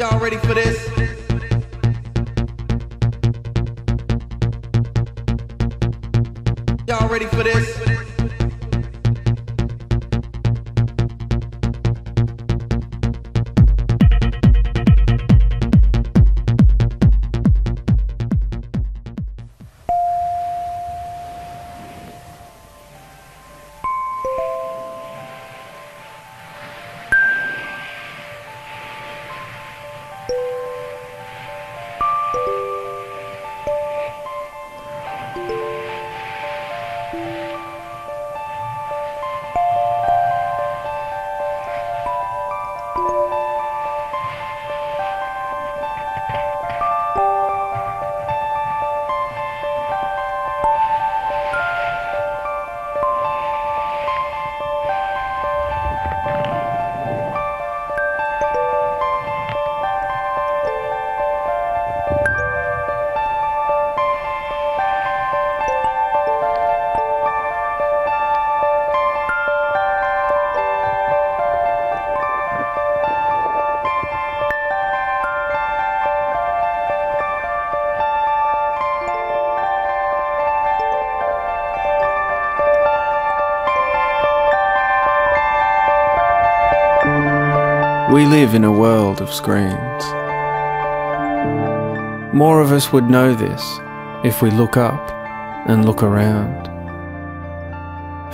Y'all ready for this? Y'all ready for this? We live in a world of screens. More of us would know this if we look up and look around.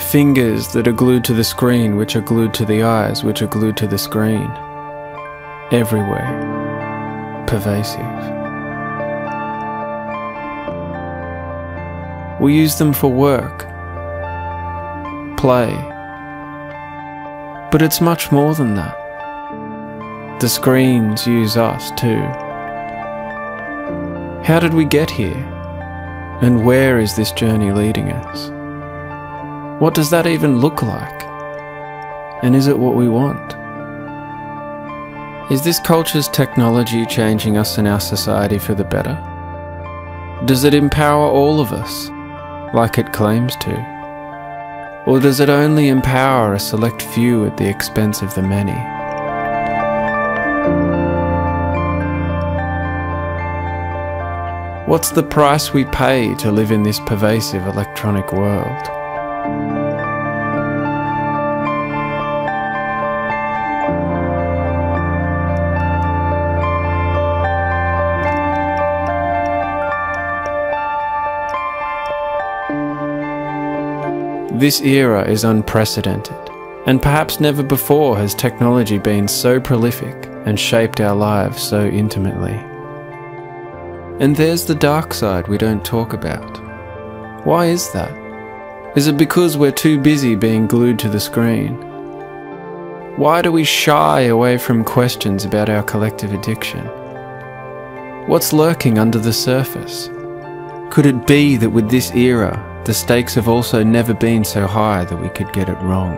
Fingers that are glued to the screen, which are glued to the eyes, which are glued to the screen. Everywhere. Pervasive. We use them for work, play. But it's much more than that. The screens use us too. How did we get here? And where is this journey leading us? What does that even look like? And is it what we want? Is this culture's technology changing us and our society for the better? Does it empower all of us, like it claims to? Or does it only empower a select few at the expense of the many? What's the price we pay to live in this pervasive electronic world? This era is unprecedented, and perhaps never before has technology been so prolific and shaped our lives so intimately. And there's the dark side we don't talk about. Why is that? Is it because we're too busy being glued to the screen? Why do we shy away from questions about our collective addiction? What's lurking under the surface? Could it be that with this era, the stakes have also never been so high that we could get it wrong?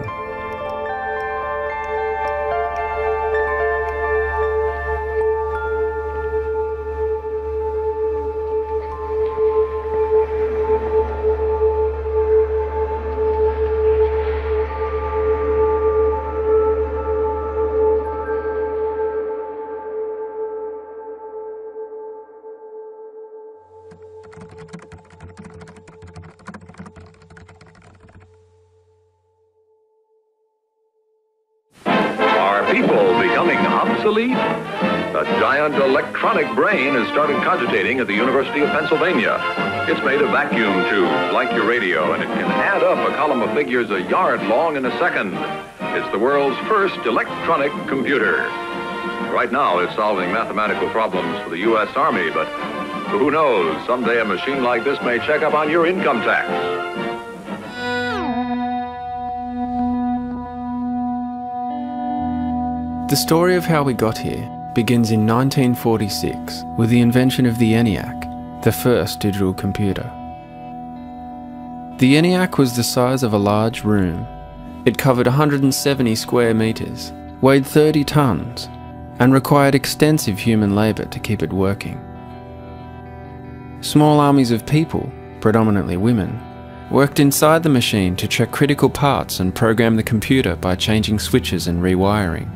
People becoming obsolete? A giant electronic brain has started cogitating at the University of Pennsylvania. It's made of vacuum tubes, like your radio, and it can add up a column of figures a yard long in a second. It's the world's first electronic computer. Right now, it's solving mathematical problems for the U.S. Army, but who knows, someday a machine like this may check up on your income tax. The story of how we got here begins in 1946 with the invention of the ENIAC, the first digital computer. The ENIAC was the size of a large room. It covered 170 square meters, weighed 30 tons, and required extensive human labor to keep it working. Small armies of people, predominantly women, worked inside the machine to check critical parts and program the computer by changing switches and rewiring.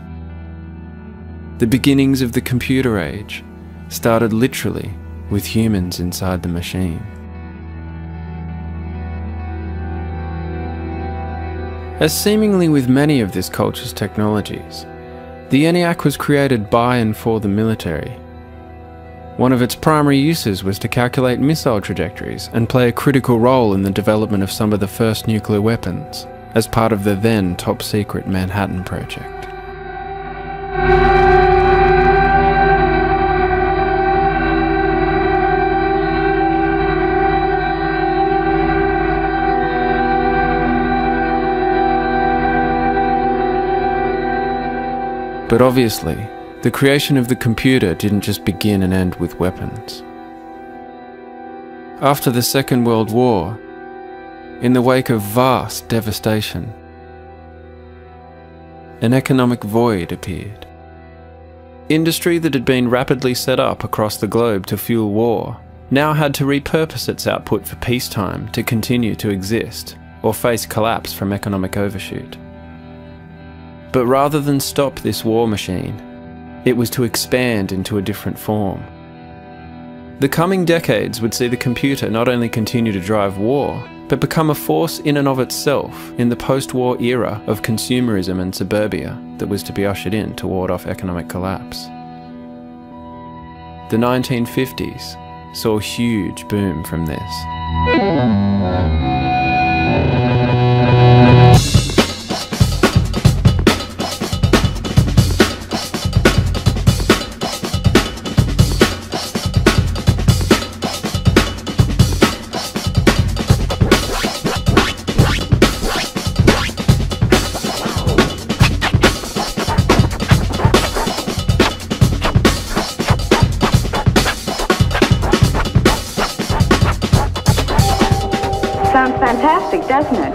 The beginnings of the computer age started literally with humans inside the machine. As seemingly with many of this culture's technologies, the ENIAC was created by and for the military. One of its primary uses was to calculate missile trajectories and play a critical role in the development of some of the first nuclear weapons, as part of the then top-secret Manhattan Project. But obviously, the creation of the computer didn't just begin and end with weapons. After the Second World War, in the wake of vast devastation, an economic void appeared. Industry that had been rapidly set up across the globe to fuel war now had to repurpose its output for peacetime to continue to exist or face collapse from economic overshoot. But rather than stop this war machine, it was to expand into a different form. The coming decades would see the computer not only continue to drive war, but become a force in and of itself in the post-war era of consumerism and suburbia that was to be ushered in to ward off economic collapse. The 1950s saw a huge boom from this. Sounds fantastic, doesn't it?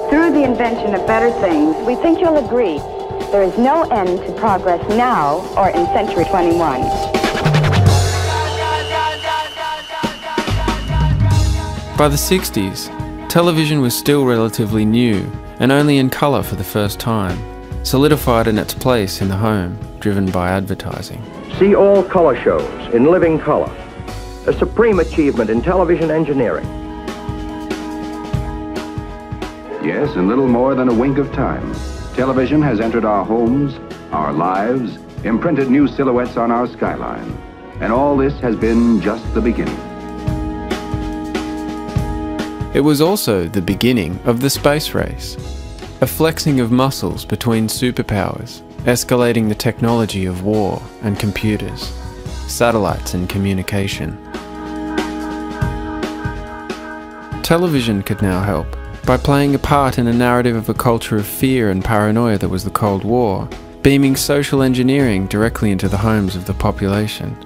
Through the invention of better things, we think you'll agree there is no end to progress now or in Century 21. By the 60s, television was still relatively new and only in colour for the first time, solidified in its place in the home, driven by advertising. See all color shows in living color, a supreme achievement in television engineering. Yes, in little more than a wink of time, television has entered our homes, our lives, imprinted new silhouettes on our skyline. And all this has been just the beginning. It was also the beginning of the space race, a flexing of muscles between superpowers, escalating the technology of war and computers, satellites and communication. Television could now help by playing a part in a narrative of a culture of fear and paranoia that was the Cold War, beaming social engineering directly into the homes of the population.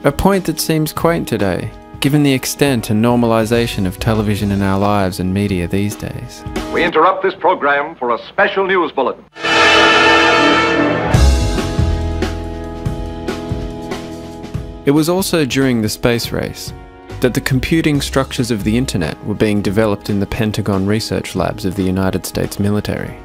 A point that seems quaint today, given the extent and normalization of television in our lives and media these days. We interrupt this program for a special news bulletin. It was also during the space race that the computing structures of the internet were being developed in the Pentagon research labs of the United States military.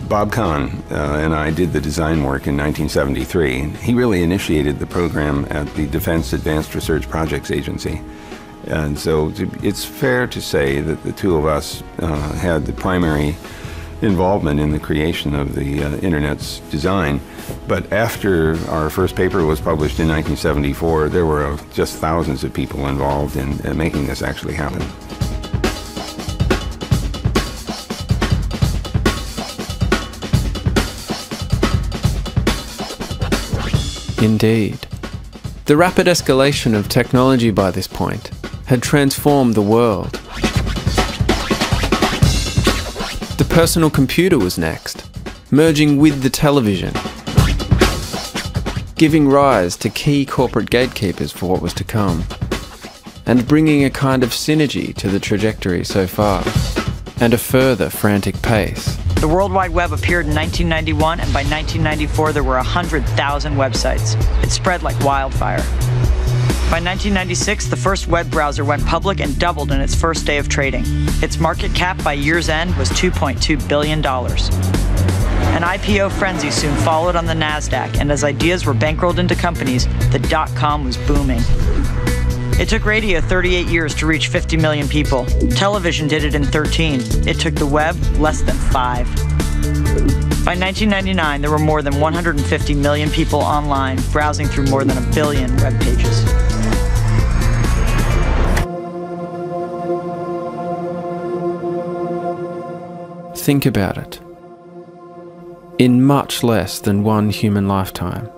Bob Kahn and I did the design work in 1973. He really initiated the program at the Defense Advanced Research Projects Agency. And so it's fair to say that the two of us had the primary involvement in the creation of the Internet's design. But after our first paper was published in 1974, there were just thousands of people involved in making this actually happen. Indeed. The rapid escalation of technology by this point had transformed the world. The personal computer was next, merging with the television, giving rise to key corporate gatekeepers for what was to come, and bringing a kind of synergy to the trajectory so far, and a further frantic pace. The World Wide Web appeared in 1991, and by 1994 there were 100,000 websites. It spread like wildfire. By 1996, the first web browser went public and doubled in its first day of trading. Its market cap by year's end was $2.2 billion. An IPO frenzy soon followed on the NASDAQ, and as ideas were bankrolled into companies, the dot-com was booming. It took radio 38 years to reach 50 million people. Television did it in 13. It took the web less than 5. By 1999, there were more than 150 million people online, browsing through more than 1 billion web pages. Think about it. In much less than one human lifetime,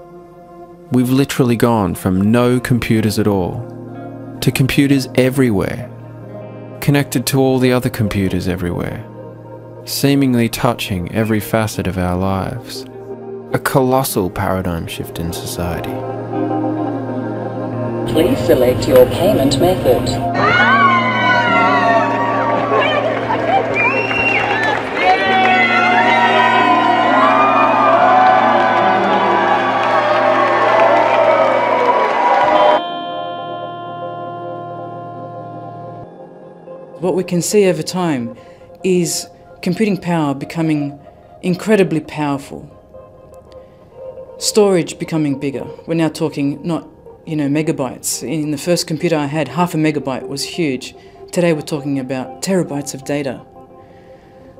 we've literally gone from no computers at all to computers everywhere, connected to all the other computers everywhere, seemingly touching every facet of our lives. A colossal paradigm shift in society. Please select your payment method. What we can see over time is computing power becoming incredibly powerful. Storage becoming bigger. We're now talking not, megabytes. In the first computer I had, 0.5 megabyte was huge. Today we're talking about terabytes of data.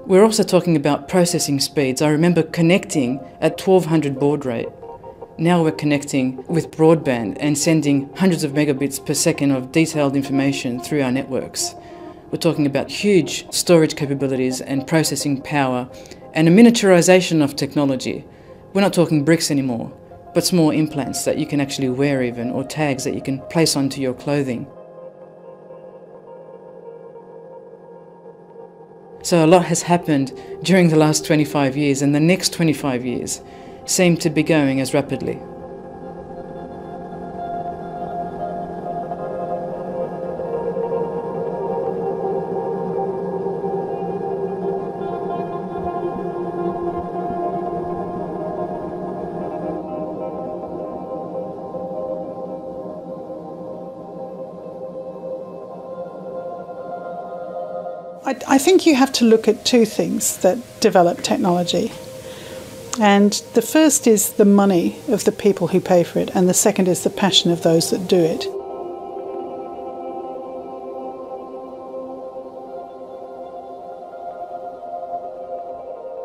We're also talking about processing speeds. I remember connecting at 1200 baud rate. Now we're connecting with broadband and sending hundreds of megabits per second of detailed information through our networks. We're talking about huge storage capabilities and processing power and a miniaturization of technology. We're not talking bricks anymore, but small implants that you can actually wear even, or tags that you can place onto your clothing. So a lot has happened during the last 25 years, and the next 25 years seem to be going as rapidly. I think you have to look at two things that develop technology. And the first is the money of the people who pay for it, and the second is the passion of those that do it.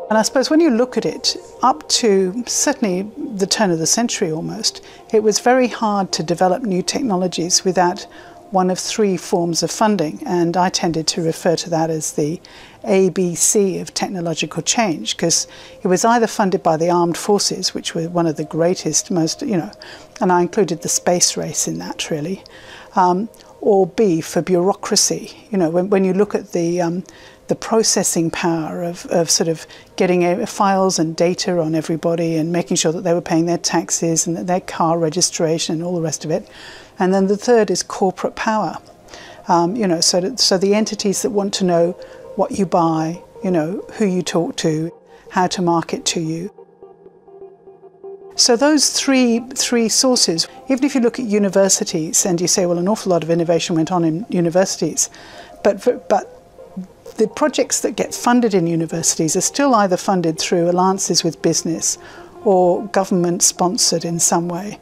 And I suppose when you look at it, up to certainly the turn of the century almost, it was very hard to develop new technologies without one of three forms of funding, and I tended to refer to that as the ABC of technological change, because it was either funded by the armed forces, which were one of the greatest, most, and I included the space race in that really, or B, for bureaucracy. When you look at the processing power of sort of getting files and data on everybody and making sure that they were paying their taxes and their car registration and all the rest of it. And then the third is corporate power. So the entities that want to know what you buy, who you talk to, how to market to you. So those three sources, even if you look at universities and you say, well, an awful lot of innovation went on in universities, but the projects that get funded in universities are still either funded through alliances with business or government sponsored in some way.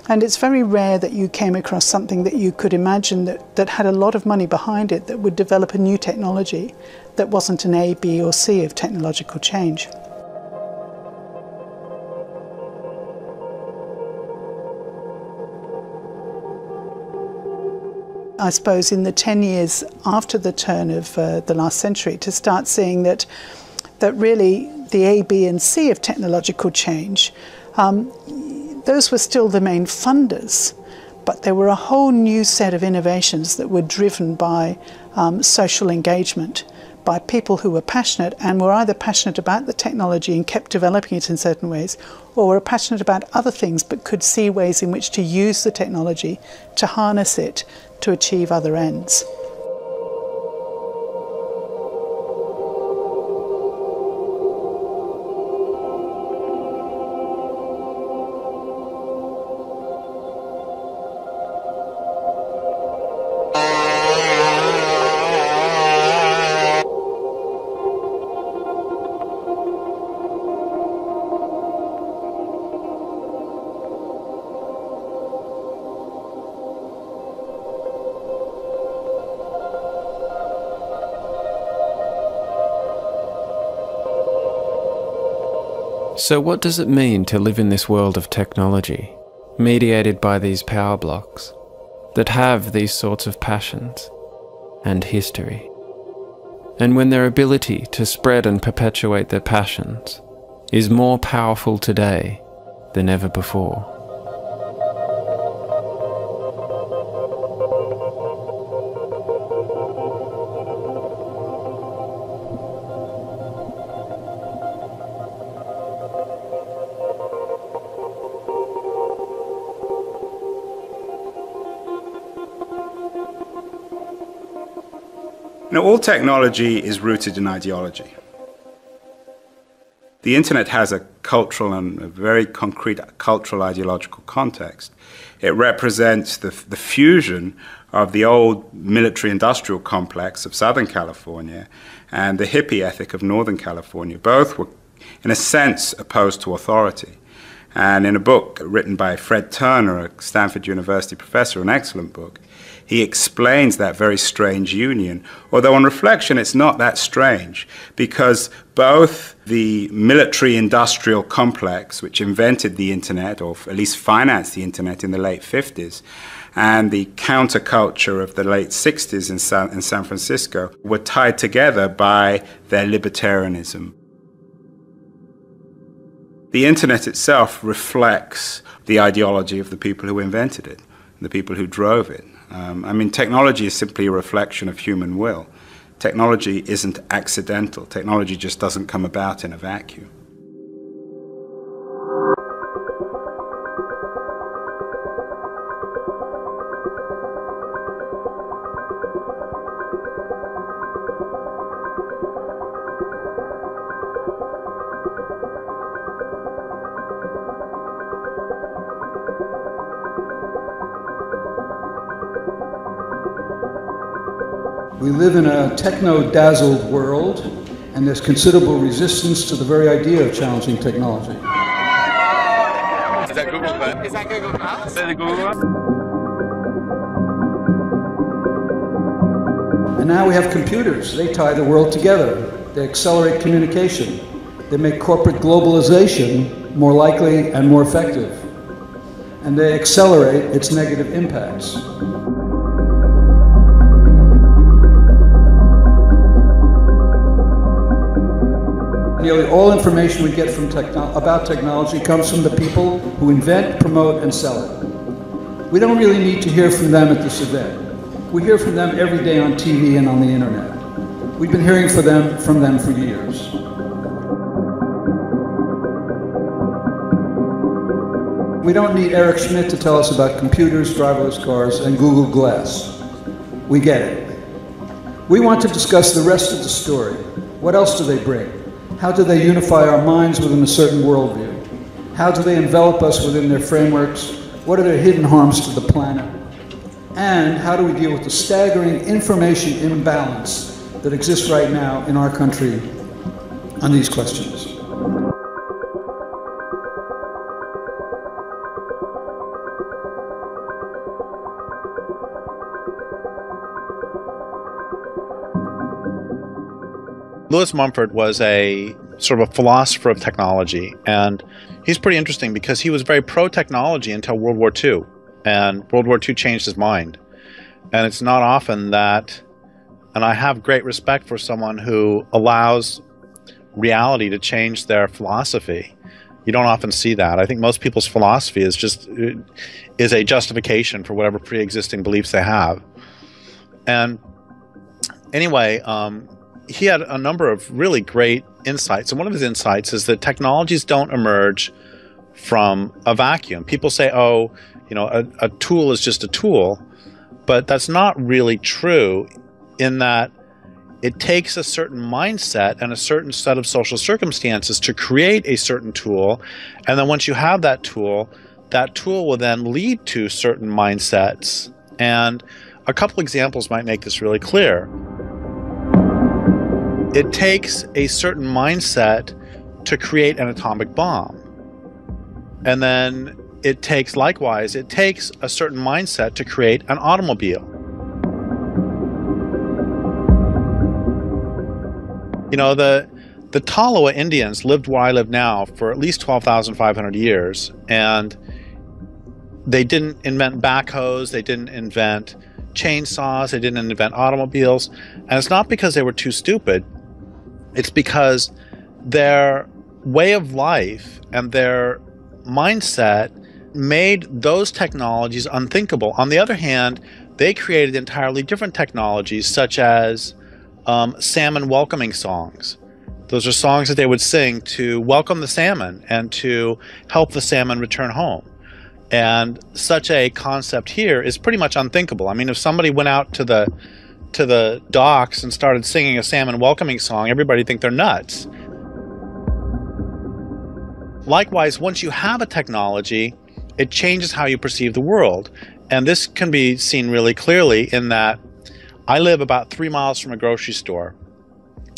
And it's very rare that you came across something that you could imagine that had a lot of money behind it that would develop a new technology that wasn't an A, B or C of technological change. I suppose in the 10 years after the turn of the last century, to start seeing that really the A, B and C of technological change, those were still the main funders, but there were a whole new set of innovations that were driven by social engagement, by people who were passionate and were either passionate about the technology and kept developing it in certain ways, or were passionate about other things but could see ways in which to use the technology, to harness it, to achieve other ends. So what does it mean to live in this world of technology, mediated by these power blocks, that have these sorts of passions and history? And when their ability to spread and perpetuate their passions is more powerful today than ever before. Now, all technology is rooted in ideology. The internet has a cultural and a very concrete cultural ideological context. It represents the fusion of the old military-industrial complex of Southern California and the hippie ethic of Northern California. Both were, in a sense, opposed to authority. And in a book written by Fred Turner, a Stanford University professor, an excellent book, he explains that very strange union, although on reflection it's not that strange, because both the military-industrial complex, which invented the internet, or at least financed the internet in the late 50s, and the counterculture of the late 60s in San Francisco were tied together by their libertarianism. The internet itself reflects the ideology of the people who invented it, the people who drove it. I mean, technology is simply a reflection of human will. Technology isn't accidental. Technology just doesn't come about in a vacuum. We live in a techno-dazzled world, and there's considerable resistance to the very idea of challenging technology. Is that Google Glass? Is that Google Glass? Is that Google Glass? And now we have computers. They tie the world together. They accelerate communication. They make corporate globalization more likely and more effective. And they accelerate its negative impacts. Nearly all information we get from about technology comes from the people who invent, promote, and sell it. We don't really need to hear from them at this event. We hear from them every day on TV and on the internet. We've been hearing from them for years. We don't need Eric Schmidt to tell us about computers, driverless cars, and Google Glass. We get it. We want to discuss the rest of the story. What else do they bring? How do they unify our minds within a certain worldview? How do they envelop us within their frameworks? What are their hidden harms to the planet? And how do we deal with the staggering information imbalance that exists right now in our country on these questions? Lewis Mumford was a sort of a philosopher of technology, and he's pretty interesting because he was very pro-technology until World War II, and World War II changed his mind. And it's not often that, and I have great respect for someone who allows reality to change their philosophy. You don't often see that. I think most people's philosophy is a justification for whatever pre-existing beliefs they have. And anyway, he had a number of really great insights. And one of his insights is that technologies don't emerge from a vacuum. People say, oh, you know, a tool is just a tool. But that's not really true, in that it takes a certain mindset and a certain set of social circumstances to create a certain tool. And then once you have that tool will then lead to certain mindsets. And a couple examples might make this really clear. It takes a certain mindset to create an atomic bomb. And then it takes a certain mindset to create an automobile. You know, the the Tolowa Indians lived where I live now for at least 12,500 years, and they didn't invent backhoes, they didn't invent chainsaws, they didn't invent automobiles, and it's not because they were too stupid, it's because their way of life and their mindset made those technologies unthinkable. On the other hand, they created entirely different technologies, such as salmon welcoming songs. Those are songs that they would sing to welcome the salmon and to help the salmon return home. And such a concept here is pretty much unthinkable. I mean, if somebody went out to the docks and started singing a salmon welcoming song, everybody would think they're nuts. Likewise, once you have a technology, it changes how you perceive the world. And this can be seen really clearly in that I live about 3 miles from a grocery store.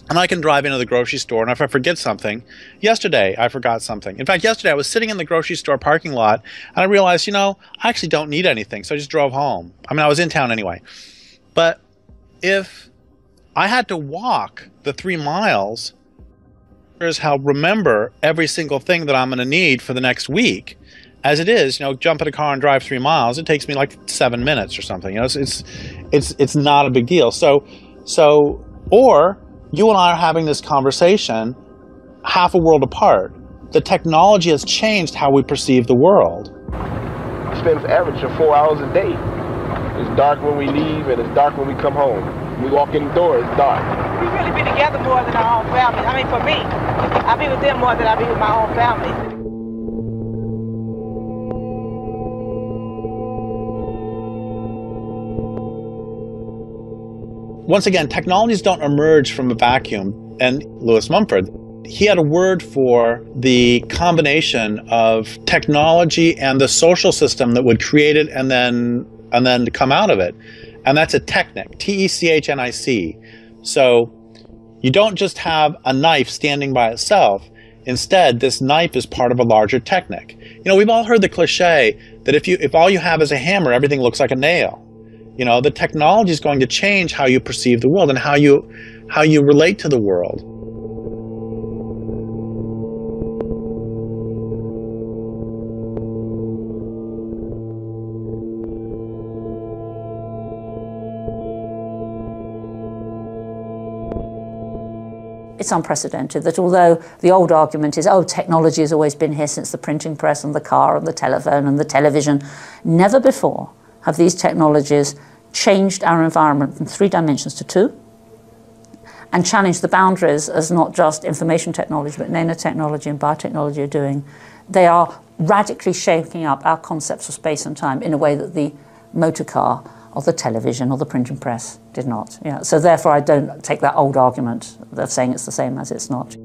And I can drive into the grocery store, and if I forget something, yesterday I forgot something. In fact, yesterday I was sitting in the grocery store parking lot, and I realized, I actually don't need anything, so I just drove home. I mean, I was in town anyway. But if I had to walk the 3 miles, here's how remember every single thing that I'm going to need for the next week. As it is, jump in a car and drive 3 miles, it takes me like 7 minutes or something. It's not a big deal. Or you and I are having this conversation half a world apart. The technology has changed how we perceive the world. I spend an average of 4 hours a day. It's dark when we leave and it's dark when we come home. When we walk in the door, it's dark. We really be together more than our own family. I mean, for me, I be with them more than I be with my own family. Once again, technologies don't emerge from a vacuum. And Lewis Mumford, he had a word for the combination of technology and the social system that would create it and then come out of it. And that's a technic, T-E-C-H-N-I-C. So you don't just have a knife standing by itself. Instead, this knife is part of a larger technic. We've all heard the cliche that if all you have is a hammer, everything looks like a nail. The technology is going to change how you perceive the world and how you relate to the world. It's unprecedented that although the old argument is, technology has always been here since the printing press and the car and the telephone and the television, never before have these technologies changed our environment from 3 dimensions to 2 and challenged the boundaries as not just information technology but nanotechnology and biotechnology are doing. They are radically shaking up our concepts of space and time in a way that the motor car or the television or the printing press did not. So therefore I don't take that old argument of saying it's the same as it's not.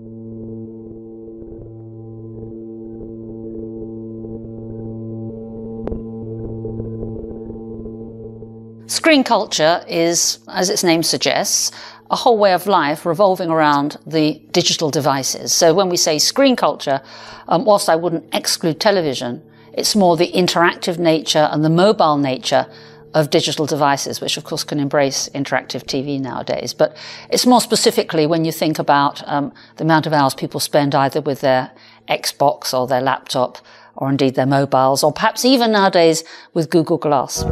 Screen culture is, as its name suggests, a whole way of life revolving around the digital devices. So when we say screen culture, whilst I wouldn't exclude television, it's more the interactive nature and the mobile nature of digital devices, which of course can embrace interactive TV nowadays. But it's more specifically when you think about the amount of hours people spend either with their Xbox or their laptop, or indeed their mobiles, or perhaps even nowadays with Google Glass.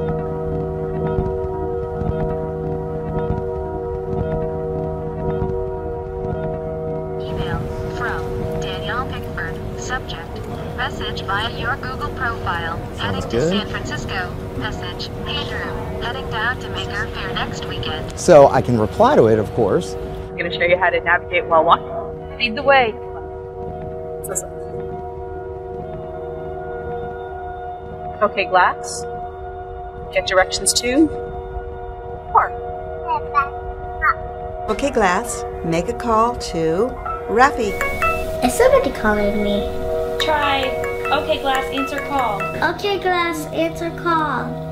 Message via your Google profile. Heading to San Francisco. Message. Pedro. Heading down to make our fair next weekend. So I can reply to it, of course. I'm going to show you how to navigate while walking. Lead the way. Okay, Glass. Get directions to park. Okay, Glass. Make a call to Rafi. Is somebody calling me? Try. Okay, Glass, answer call. Okay, Glass, answer call.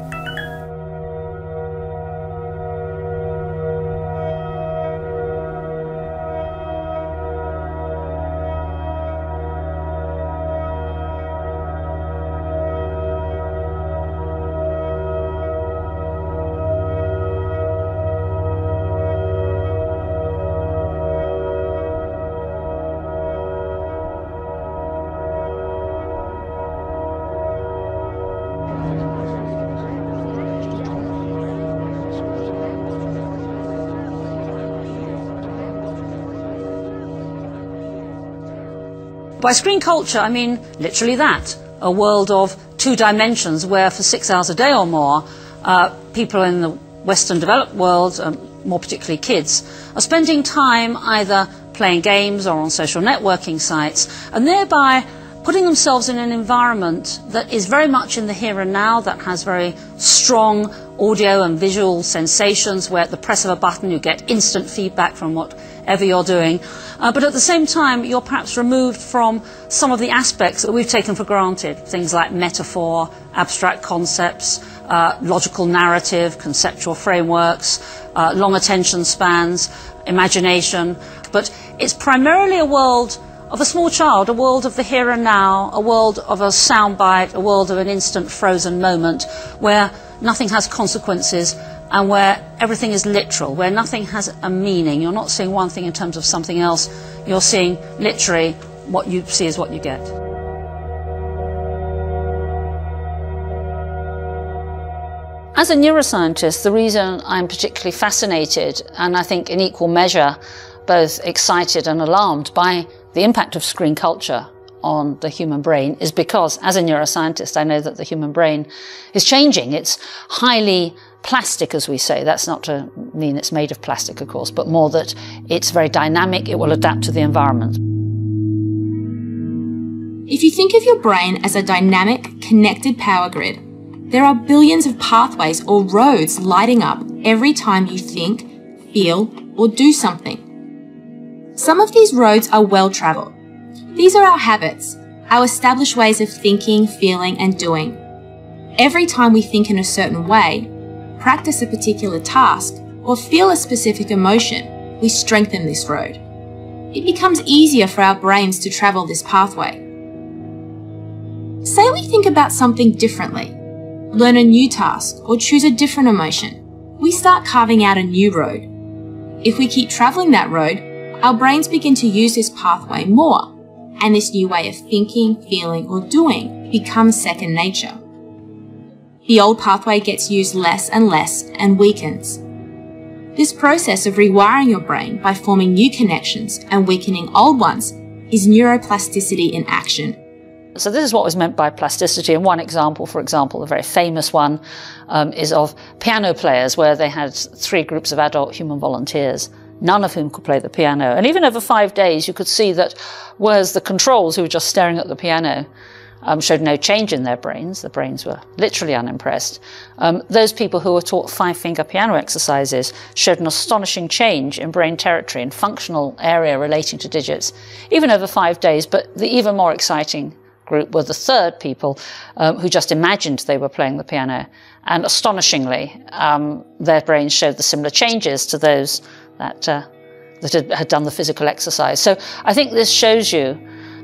By screen culture, I mean literally that, a world of 2 dimensions where for 6 hours a day or more, people in the Western developed world, more particularly kids, are spending time either playing games or on social networking sites, and thereby putting themselves in an environment that is very much in the here and now, that has very strong audio and visual sensations, where at the press of a button you get instant feedback from whatever you're doing. But at the same time, you're perhaps removed from some of the aspects that we've taken for granted, things like metaphor, abstract concepts, logical narrative, conceptual frameworks, long attention spans, imagination. But it's primarily a world of a small child, a world of the here and now, a world of a soundbite, a world of an instant frozen moment where nothing has consequences and where everything is literal, where nothing has a meaning. You're not seeing one thing in terms of something else. You're seeing literally what you see is what you get. As a neuroscientist, the reason I'm particularly fascinated, and I think in equal measure both excited and alarmed by the impact of screen culture on the human brain, is because as a neuroscientist I know that the human brain is changing. It's highly plastic, as we say. That's not to mean it's made of plastic, of course, but more that it's very dynamic. It will adapt to the environment. If you think of your brain as a dynamic, connected power grid, there are billions of pathways or roads lighting up every time you think, feel, or do something. Some of these roads are well-travelled. These are our habits, our established ways of thinking, feeling, and doing. Every time we think in a certain way, practice a particular task, or feel a specific emotion, we strengthen this road. It becomes easier for our brains to travel this pathway. Say we think about something differently, learn a new task, or choose a different emotion. We start carving out a new road. If we keep travelling that road, our brains begin to use this pathway more, and this new way of thinking, feeling, or doing becomes second nature. The old pathway gets used less and weakens. This process of rewiring your brain by forming new connections and weakening old ones is neuroplasticity in action. So this is what was meant by plasticity, and one example, for example, a very famous one, is of piano players, where they had 3 groups of adult human volunteers, none of whom could play the piano. And even over 5 days, you could see that whereas the controls, who were just staring at the piano, showed no change in their brains, the brains were literally unimpressed, those people who were taught 5-finger piano exercises showed an astonishing change in brain territory and functional area relating to digits, even over 5 days. But the even more exciting group were the third people who just imagined they were playing the piano. And astonishingly, their brains showed the similar changes to those that had done the physical exercise. So I think this shows you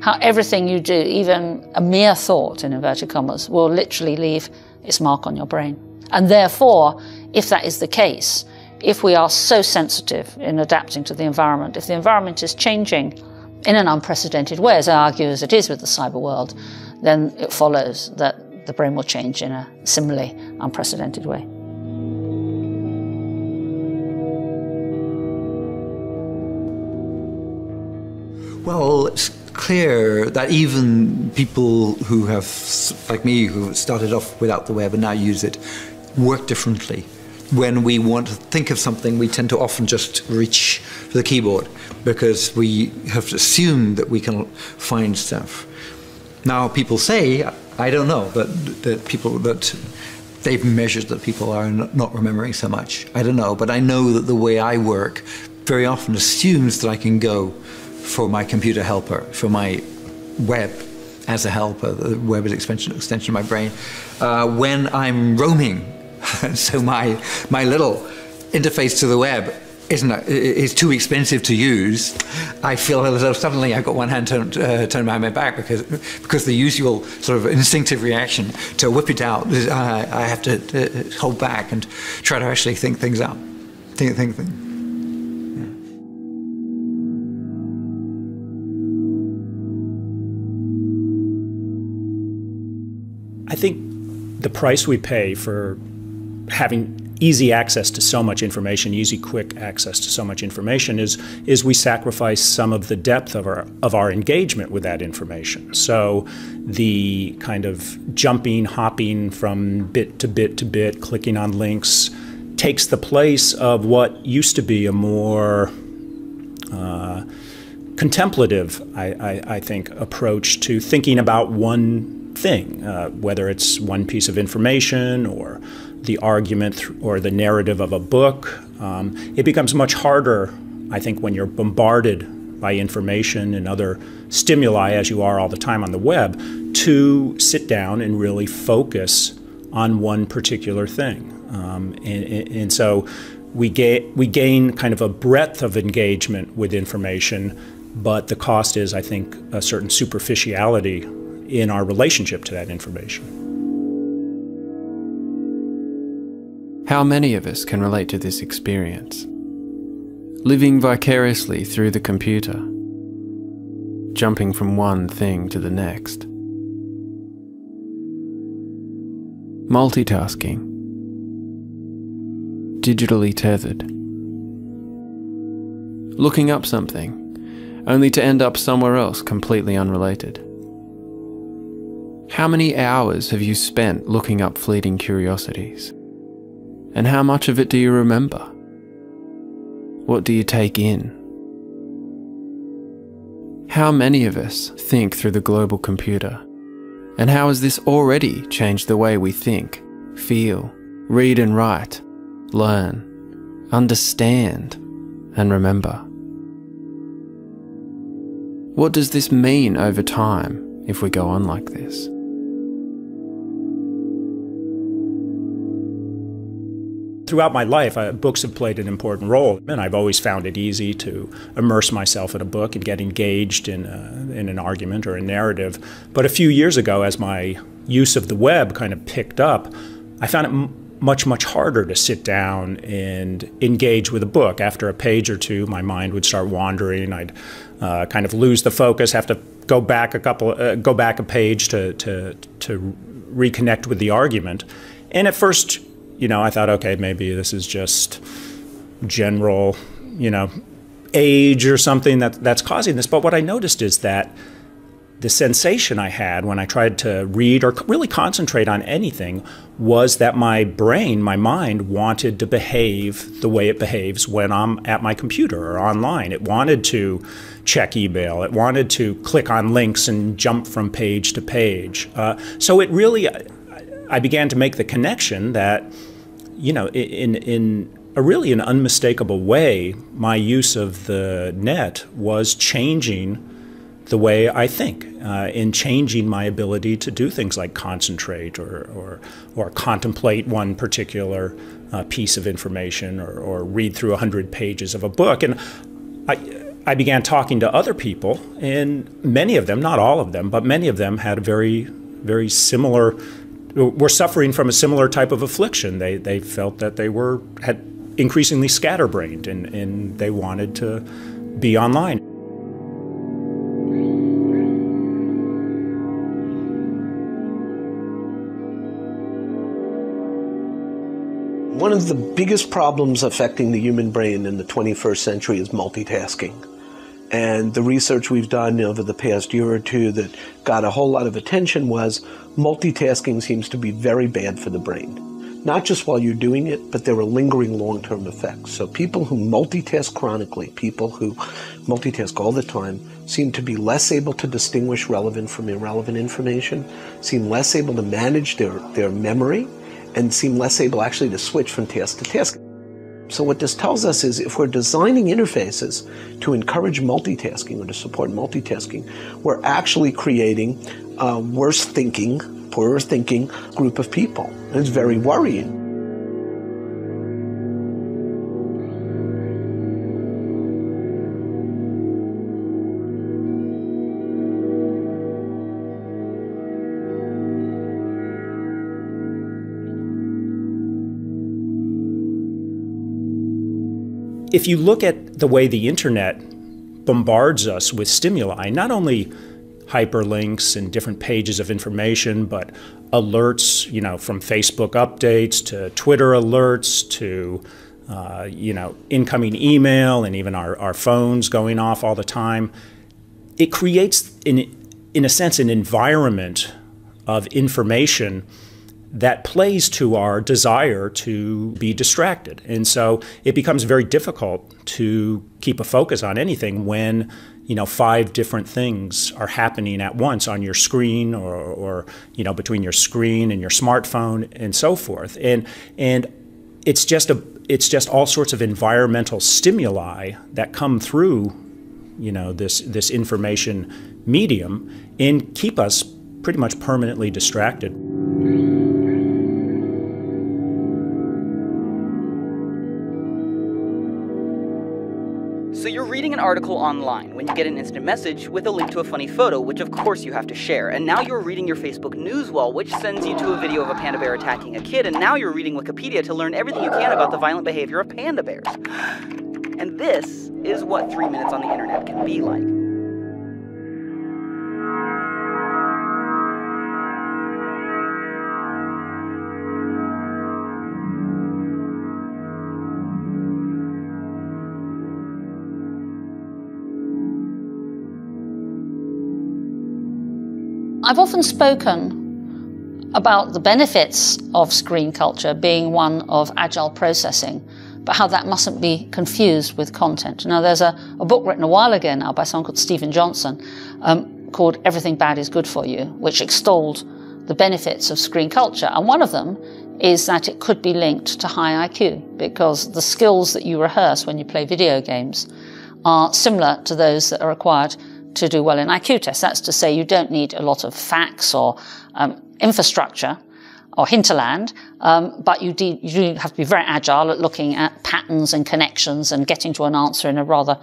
how everything you do, even a mere thought, in inverted commas, will literally leave its mark on your brain. And therefore, if that is the case, if we are so sensitive in adapting to the environment, if the environment is changing in an unprecedented way, as I argue as it is with the cyber world, then it follows that the brain will change in a similarly unprecedented way. Well, it's clear that even people who have, like me, who started off without the web and now use it, work differently. When we want to think of something, we tend to often just reach for the keyboard because we have assumed that we can find stuff. Now people say, I don't know, that they've measured that people are not remembering so much. I don't know, but I know that the way I work very often assumes that I can go for my computer helper, for my web as a helper. The web is an extension of my brain. When I'm roaming, so my little interface to the web is too expensive to use, I feel as though suddenly I've got one hand turned behind my back because the usual sort of instinctive reaction to whip it out is I have to hold back and try to actually think things up. I think the price we pay for having easy access to so much information, easy, quick access to so much information, is we sacrifice some of the depth of our engagement with that information. So the kind of jumping, hopping from bit to bit to bit, clicking on links, takes the place of what used to be a more contemplative, I think, approach to thinking about one thing, whether it's one piece of information or the argument or the narrative of a book. It becomes much harder, I think, when you're bombarded by information and other stimuli, as you are all the time on the web, to sit down and really focus on one particular thing. And so we gain kind of a breadth of engagement with information, but the cost is, I think, a certain superficiality in our relationship to that information. How many of us can relate to this experience? Living vicariously through the computer, jumping from one thing to the next. Multitasking. Digitally tethered. Looking up something, only to end up somewhere else completely unrelated. How many hours have you spent looking up fleeting curiosities? And how much of it do you remember? What do you take in? How many of us think through the global computer? And how has this already changed the way we think, feel, read and write, learn, understand, and remember? What does this mean over time if we go on like this? Throughout my life, books have played an important role, and I've always found it easy to immerse myself in a book and get engaged in an argument or a narrative. But a few years ago, as my use of the web kind of picked up, I found it much, much harder to sit down and engage with a book. After a page or two, my mind would start wandering. I'd kind of lose the focus, have to go back a page to reconnect with the argument. And at first, I thought, okay, maybe this is just general, age or something that's causing this. But what I noticed is that the sensation I had when I tried to read or really concentrate on anything was that my brain, my mind, wanted to behave the way it behaves when I'm at my computer or online. It wanted to check email. It wanted to click on links and jump from page to page. So it really, I began to make the connection that, in a really an unmistakable way, my use of the net was changing the way I think, in changing my ability to do things like concentrate or contemplate one particular piece of information or read through 100 pages of a book. And I began talking to other people, and many of them, not all of them, but many of them had a very, very similar, were suffering from a similar type of affliction. They felt that they had increasingly scatterbrained, and they wanted to be online. One of the biggest problems affecting the human brain in the 21st century is multitasking. And the research we've done over the past year or two that got a whole lot of attention was multitasking seems to be very bad for the brain. Not just while you're doing it, but there are lingering long-term effects. So people who multitask chronically, people who multitask all the time, seem to be less able to distinguish relevant from irrelevant information, seem less able to manage their memory, and seem less able actually to switch from task to task. So what this tells us is if we're designing interfaces to encourage multitasking or to support multitasking, we're actually creating a worse thinking, poorer thinking group of people. And it's very worrying. If you look at the way the internet bombards us with stimuli, not only hyperlinks and different pages of information, but alerts, from Facebook updates to Twitter alerts to, incoming email and even our phones going off all the time. It creates, in a sense, an environment of information that plays to our desire to be distracted. And so it becomes very difficult to keep a focus on anything when 5 different things are happening at once on your screen or between your screen and your smartphone and so forth. And it's just all sorts of environmental stimuli that come through this information medium and keep us pretty much permanently distracted. So you're reading an article online when you get an instant message with a link to a funny photo, which of course you have to share. And now you're reading your Facebook news wall, which sends you to a video of a panda bear attacking a kid. And now you're reading Wikipedia to learn everything you can about the violent behavior of panda bears. And this is what 3 minutes on the internet can be like. I've often spoken about the benefits of screen culture being one of agile processing, but how that mustn't be confused with content. Now, there's a book written a while ago now by someone called Stephen Johnson called Everything Bad is Good for You, which extolled the benefits of screen culture. And one of them is that it could be linked to high IQ, because the skills that you rehearse when you play video games are similar to those that are required to do well in IQ tests. That's to say, you don't need a lot of facts or infrastructure or hinterland, but you do have to be very agile at looking at patterns and connections and getting to an answer in a rather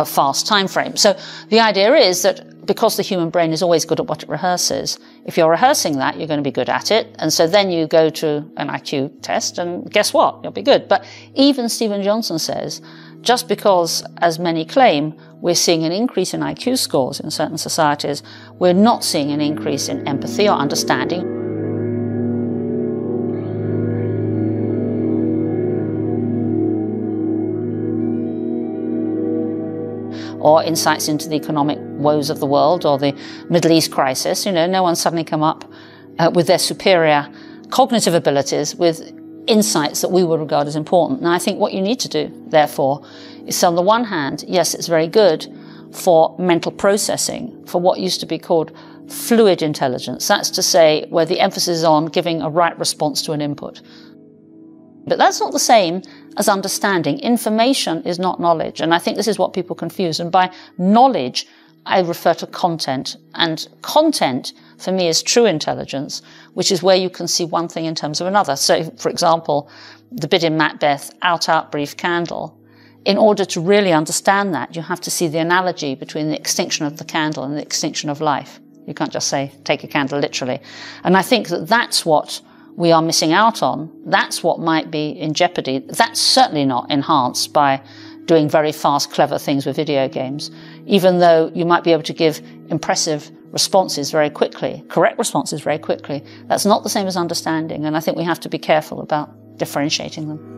fast time frame. So the idea is that because the human brain is always good at what it rehearses, if you're rehearsing that, you're going to be good at it. And so then you go to an IQ test and guess what? You'll be good. But even Stephen Johnson says, just because, as many claim, we're seeing an increase in IQ scores in certain societies, we're not seeing an increase in empathy or understanding. Or insights into the economic woes of the world or the Middle East crisis. No one's suddenly come up with their superior cognitive abilities with insights that we would regard as important. And I think what you need to do, therefore, is on the one hand, yes, it's very good for mental processing, for what used to be called fluid intelligence. That's to say, where the emphasis is on giving a right response to an input. But that's not the same as understanding. Information is not knowledge. And I think this is what people confuse. And by knowledge, I refer to content. And content, for me, is true intelligence, which is where you can see one thing in terms of another. So, for example, the bit in Macbeth, out, brief candle. In order to really understand that, you have to see the analogy between the extinction of the candle and the extinction of life. You can't just say, take a candle literally. And I think that that's what we are missing out on. That's what might be in jeopardy. That's certainly not enhanced by doing very fast, clever things with video games, even though you might be able to give impressive responses very quickly, correct responses very quickly. That's not the same as understanding, and I think we have to be careful about differentiating them.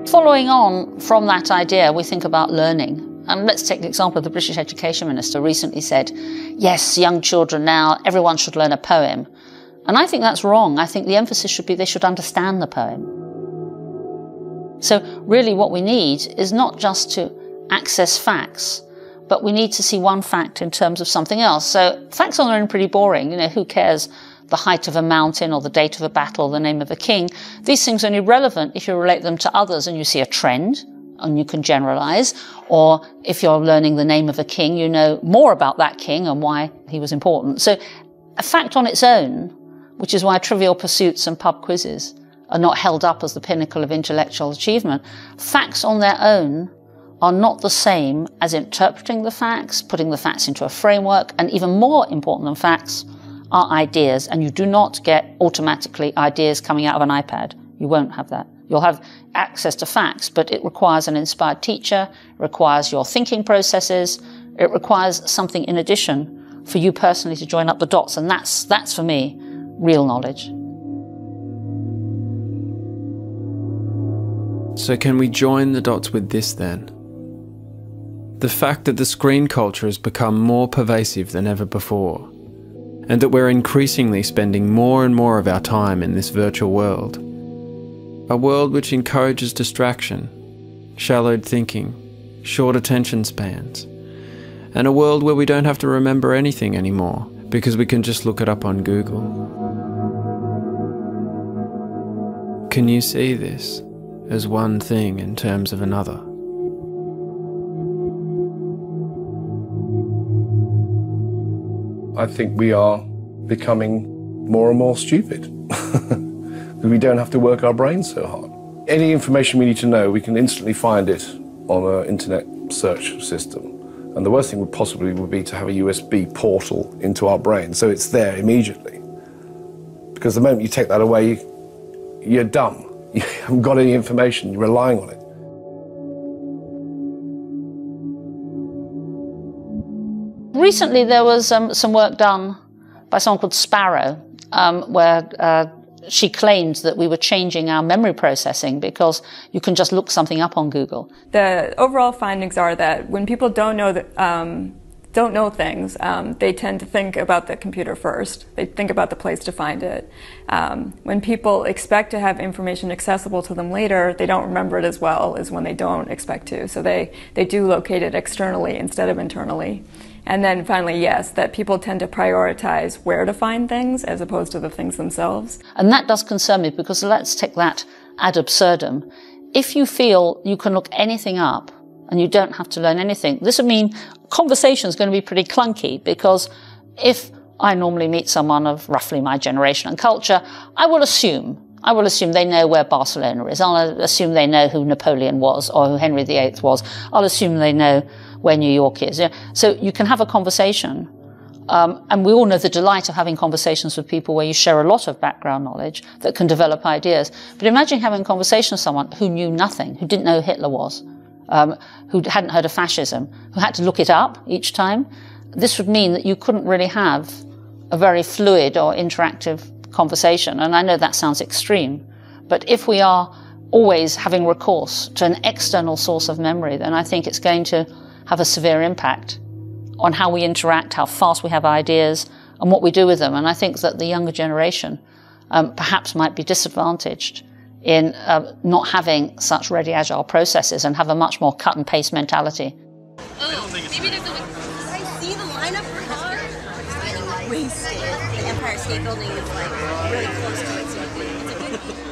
Following on from that idea, we think about learning. And let's take the example of the British Education Minister recently said, yes, young children now, everyone should learn a poem. And I think that's wrong. I think the emphasis should be they should understand the poem. So really what we need is not just to access facts, but we need to see one fact in terms of something else. So facts on their own are pretty boring. Who cares the height of a mountain or the date of a battle or the name of a king? These things are only relevant if you relate them to others and you see a trend and you can generalize. Or if you're learning the name of a king, you know more about that king and why he was important. So a fact on its own, which is why Trivial Pursuits and pub quizzes are not held up as the pinnacle of intellectual achievement. Facts on their own are not the same as interpreting the facts, putting the facts into a framework, and even more important than facts, are ideas, and you do not get automatically ideas coming out of an iPad. You won't have that. You'll have access to facts, but it requires an inspired teacher, it requires your thinking processes, it requires something in addition for you personally to join up the dots, and that's for me, real knowledge. So can we join the dots with this then? The fact that the screen culture has become more pervasive than ever before, and that we're increasingly spending more and more of our time in this virtual world. A world which encourages distraction, shallowed thinking, short attention spans, and a world where we don't have to remember anything anymore because we can just look it up on Google. Can you see this as one thing in terms of another? I think we are becoming more and more stupid. We don't have to work our brains so hard. Any information we need to know, we can instantly find it on an internet search system. And the worst thing would possibly be to have a USB portal into our brain, so it's there immediately. Because the moment you take that away, you're dumb. You haven't got any information, you're relying on it. Recently there was some work done by someone called Sparrow, where she claimed that we were changing our memory processing because you can just look something up on Google. The overall findings are that when people don't know things, they tend to think about the computer first. They think about the place to find it. When people expect to have information accessible to them later, they don't remember it as well as when they don't expect to. So they do locate it externally instead of internally. And then finally, yes, that people tend to prioritize where to find things as opposed to the things themselves. And that does concern me, because let's take that ad absurdum. If you feel you can look anything up and you don't have to learn anything, this would mean conversation is going to be pretty clunky, because if I normally meet someone of roughly my generation and culture, I will assume they know where Barcelona is. I'll assume they know who Napoleon was or who Henry VIII was. I'll assume they know where New York is. So you can have a conversation. And we all know the delight of having conversations with people where you share a lot of background knowledge that can develop ideas. But imagine having a conversation with someone who knew nothing, who didn't know who Hitler was, who hadn't heard of fascism, who had to look it up each time. This would mean that you couldn't really have a very fluid or interactive conversation. And I know that sounds extreme, but if we are always having recourse to an external source of memory, then I think it's going to have a severe impact on how we interact, how fast we have ideas, and what we do with them. And I think that the younger generation perhaps might be disadvantaged in not having such ready, agile processes and have a much more cut and paste mentality. Oh, maybe there's I see the lineup for cars. Wasted. The Empire State Building is like really close to it, so it's a good.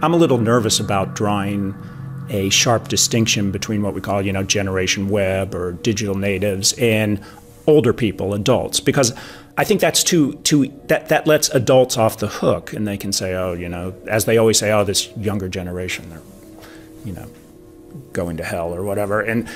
I'm a little nervous about drawing a sharp distinction between what we call, Generation Web or digital natives and older people, adults, because I think that's that lets adults off the hook, and they can say, oh, as they always say, oh, this younger generation, they're, going to hell or whatever. And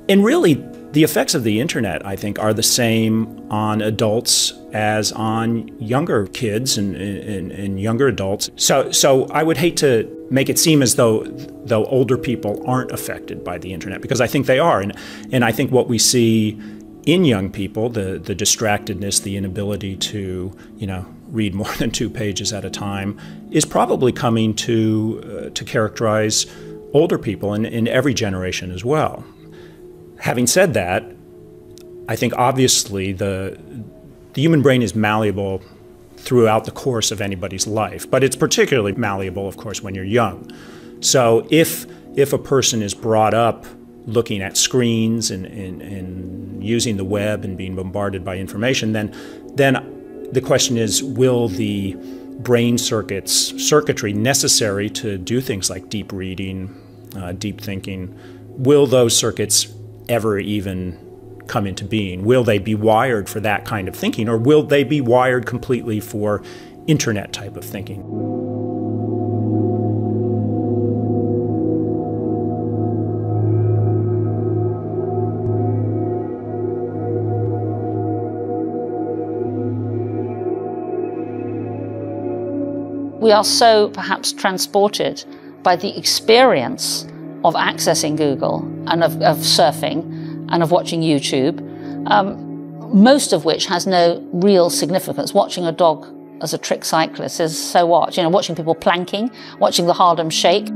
really, the effects of the internet, I think, are the same on adults as on younger kids and younger adults. So I would hate to make it seem as though older people aren't affected by the internet, because I think they are. And I think what we see in young people, the distractedness, the inability to, read more than 2 pages at a time, is probably coming to characterize older people in every generation as well. Having said that, I think obviously the human brain is malleable throughout the course of anybody's life, but it's particularly malleable, of course, when you're young. So if a person is brought up looking at screens and using the web and being bombarded by information, then the question is, will the brain circuitry necessary to do things like deep reading, deep thinking, will those circuits ever even come into being? Will they be wired for that kind of thinking, or will they be wired completely for internet type of thinking. We are so perhaps transported by the experience of accessing Google and of surfing and of watching YouTube, most of which has no real significance. Watching a dog as a trick cyclist is so what? You know, watching people planking, watching the Harlem Shake.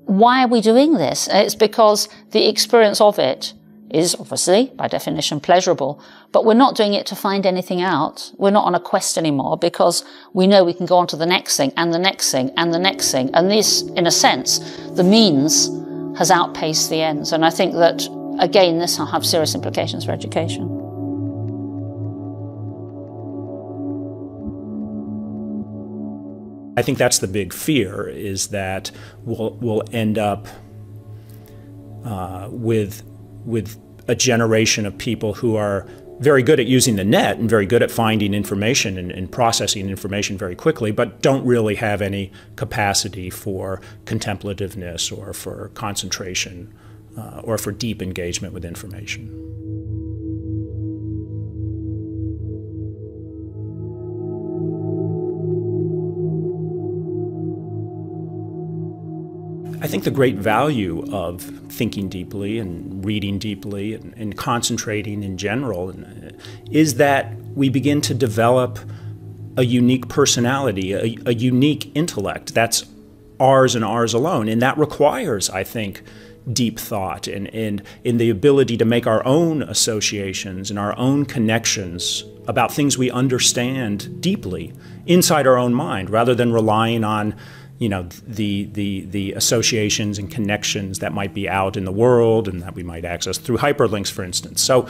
Why are we doing this? It's because the experience of it is obviously, by definition, pleasurable, but we're not doing it to find anything out. We're not on a quest anymore because we know we can go on to the next thing and the next thing and the next thing. And this, in a sense, the means has outpaced the ends. And I think that, again, this will have serious implications for education. I think that's the big fear, is that we'll end up with a generation of people who are very good at using the net and very good at finding information and processing information very quickly, but don't really have any capacity for contemplativeness or for concentration or for deep engagement with information. I think the great value of thinking deeply and reading deeply and concentrating in general is that we begin to develop a unique personality, a unique intellect that's ours and ours alone. And that requires, I think, deep thought and in the ability to make our own associations and our own connections about things we understand deeply inside our own mind, rather than relying on the associations and connections that might be out in the world and that we might access through hyperlinks, for instance. So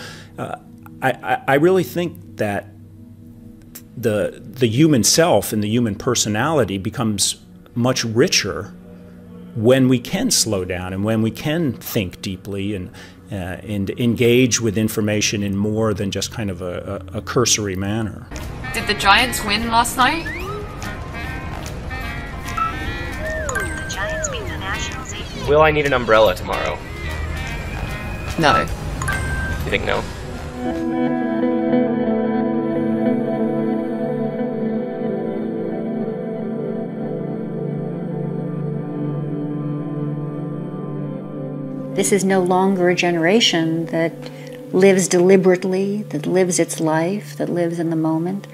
I really think that the human self and the human personality becomes much richer when we can slow down and when we can think deeply and engage with information in more than just kind of a cursory manner. Did the Giants win last night? Will I need an umbrella tomorrow? No. You think no? This is no longer a generation that lives deliberately, that lives its life, that lives in the moment.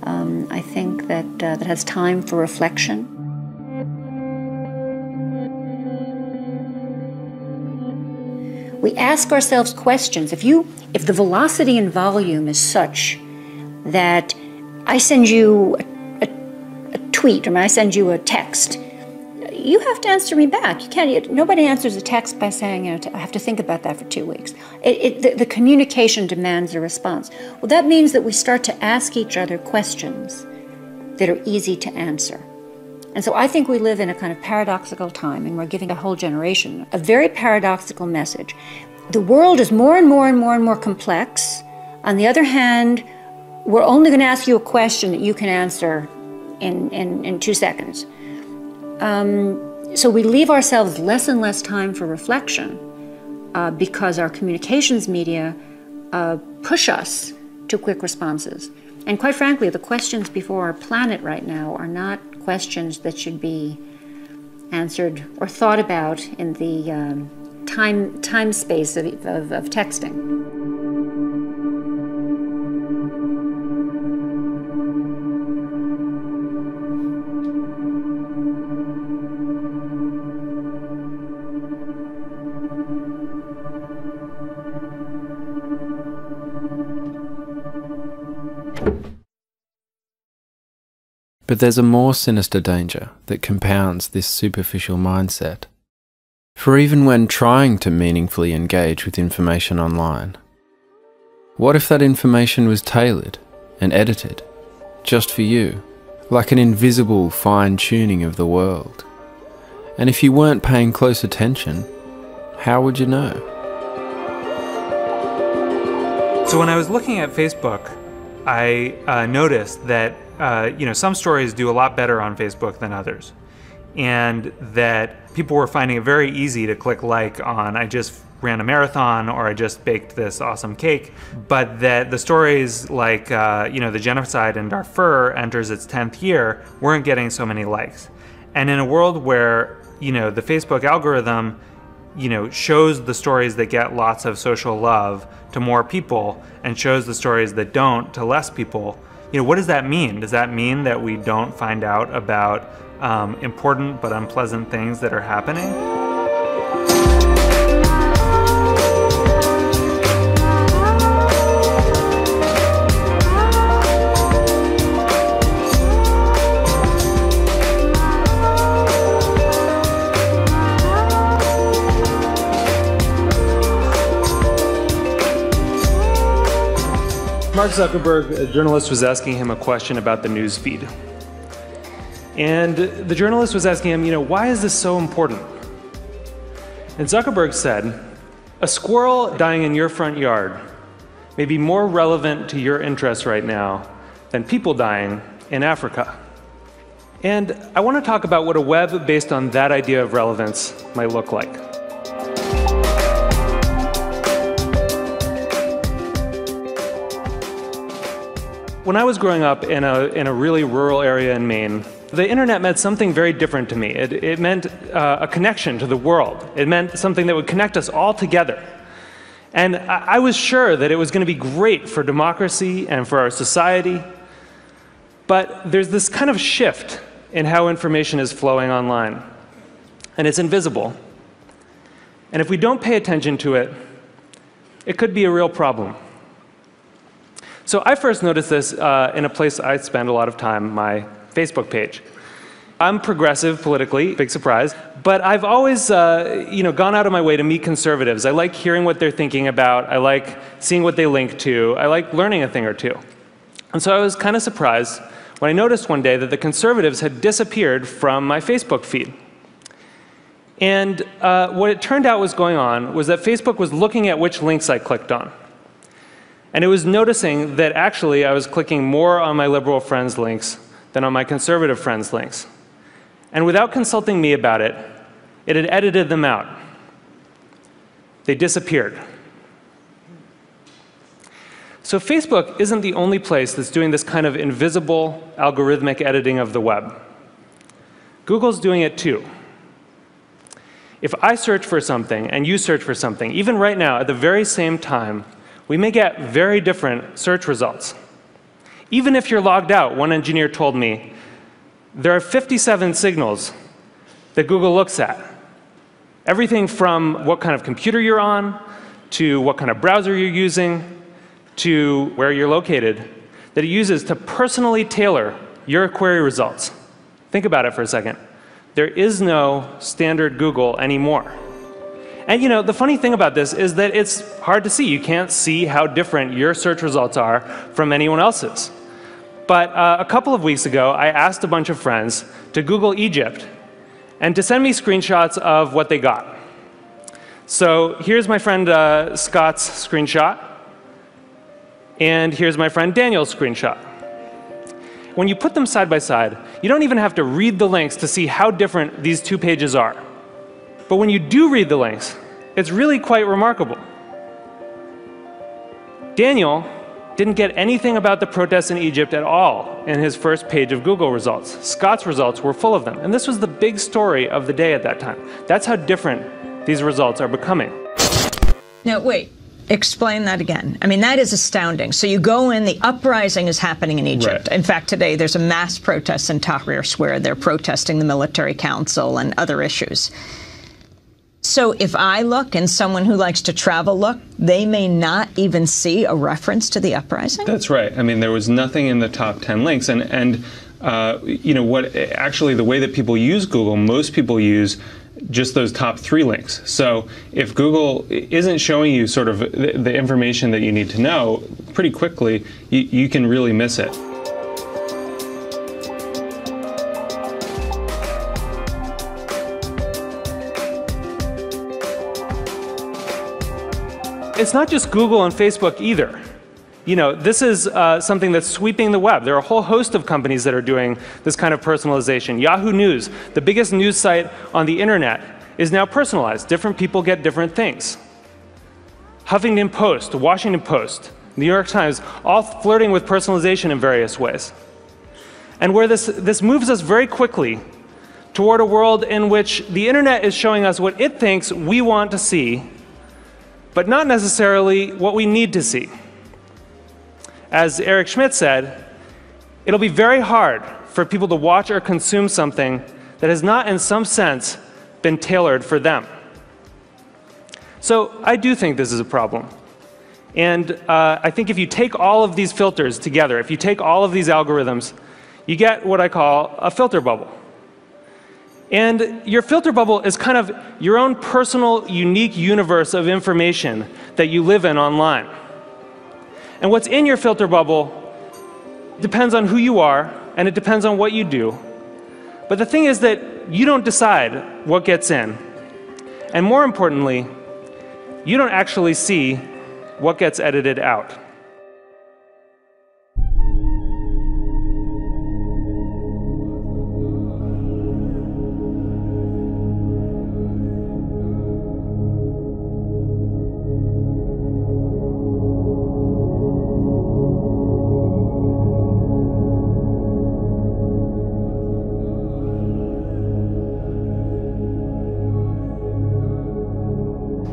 I think that that has time for reflection. We ask ourselves questions. If the velocity and volume is such that I send you a tweet or I send you a text, you have to answer me back. You can't. Nobody answers a text by saying, I have to think about that for 2 weeks. The communication demands a response. Well, that means that we start to ask each other questions that are easy to answer. And so I think we live in a kind of paradoxical time, and we're giving a whole generation a very paradoxical message. The world is more and more and more and more complex. On the other hand, we're only going to ask you a question that you can answer in 2 seconds. So we leave ourselves less and less time for reflection because our communications media push us to quick responses. And quite frankly, the questions before our planet right now are not questions that should be answered or thought about in the time space of texting. But there's a more sinister danger that compounds this superficial mindset. For even when trying to meaningfully engage with information online, what if that information was tailored and edited just for you, like an invisible fine-tuning of the world? And if you weren't paying close attention, how would you know? So when I was looking at Facebook, I noticed that some stories do a lot better on Facebook than others, and that people were finding it very easy to click like on I just ran a marathon or I just baked this awesome cake, but that the stories like the genocide in Darfur enters its 10th year weren't getting so many likes. And in a world where the Facebook algorithm shows the stories that get lots of social love to more people and shows the stories that don't to less people, what does that mean? Does that mean that we don't find out about important but unpleasant things that are happening? Mark Zuckerberg, a journalist, was asking him a question about the news feed. And the journalist was asking him, why is this so important? And Zuckerberg said, a squirrel dying in your front yard may be more relevant to your interests right now than people dying in Africa. And I want to talk about what a web based on that idea of relevance might look like. When I was growing up in a really rural area in Maine, the internet meant something very different to me. It meant a connection to the world. It meant something that would connect us all together. And I was sure that it was going to be great for democracy and for our society. But there's this kind of shift in how information is flowing online. And it's invisible. And if we don't pay attention to it, it could be a real problem. So I first noticed this in a place I spend a lot of time, my Facebook page. I'm progressive politically, big surprise, but I've always gone out of my way to meet conservatives. I like hearing what they're thinking about. I like seeing what they link to. I like learning a thing or two. And so I was kind of surprised when I noticed one day that the conservatives had disappeared from my Facebook feed. And what it turned out was going on was that Facebook was looking at which links I clicked on. And it was noticing that actually I was clicking more on my liberal friends' links than on my conservative friends' links. And without consulting me about it, it had edited them out. They disappeared. So Facebook isn't the only place that's doing this kind of invisible algorithmic editing of the web. Google's doing it too. If I search for something and you search for something, even right now at the very same time, we may get very different search results. Even if you're logged out, one engineer told me, there are 57 signals that Google looks at. Everything from what kind of computer you're on, to what kind of browser you're using, to where you're located, that it uses to personally tailor your query results. Think about it for a second. There is no standard Google anymore. And the funny thing about this is that it's hard to see. You can't see how different your search results are from anyone else's. But a couple of weeks ago, I asked a bunch of friends to Google Egypt and to send me screenshots of what they got. So here's my friend Scott's screenshot. And here's my friend Daniel's screenshot. When you put them side by side, you don't even have to read the links to see how different these two pages are. But when you do read the links, it's really quite remarkable. Daniel didn't get anything about the protests in Egypt at all in his first page of Google results. Scott's results were full of them. And this was the big story of the day at that time. That's how different these results are becoming. Now, wait. Explain that again. I mean, that is astounding. So you go in, the uprising is happening in Egypt. Right. In fact, today there's a mass protest in Tahrir Square. They're protesting the military council and other issues. So if I look and someone who likes to travel look, they may not even see a reference to the uprising? That's right. I mean, there was nothing in the top 10 links. And what actually the way that people use Google, most people use just those top 3 links. So if Google isn't showing you sort of the information that you need to know pretty quickly, you can really miss it. It's not just Google and Facebook either. You know, this is something that's sweeping the web. There are a whole host of companies that are doing this kind of personalization. Yahoo News, the biggest news site on the internet, is now personalized. Different people get different things. Huffington Post, Washington Post, New York Times, all flirting with personalization in various ways. And where this moves us very quickly toward a world in which the internet is showing us what it thinks we want to see, but not necessarily what we need to see. As Eric Schmidt said, it'll be very hard for people to watch or consume something that has not, in some sense, been tailored for them. So I do think this is a problem. And I think if you take all of these filters together, if you take all of these algorithms, you get what I call a filter bubble. And your filter bubble is kind of your own personal, unique universe of information that you live in online. And what's in your filter bubble depends on who you are, and it depends on what you do. But the thing is that you don't decide what gets in. And more importantly, you don't actually see what gets edited out.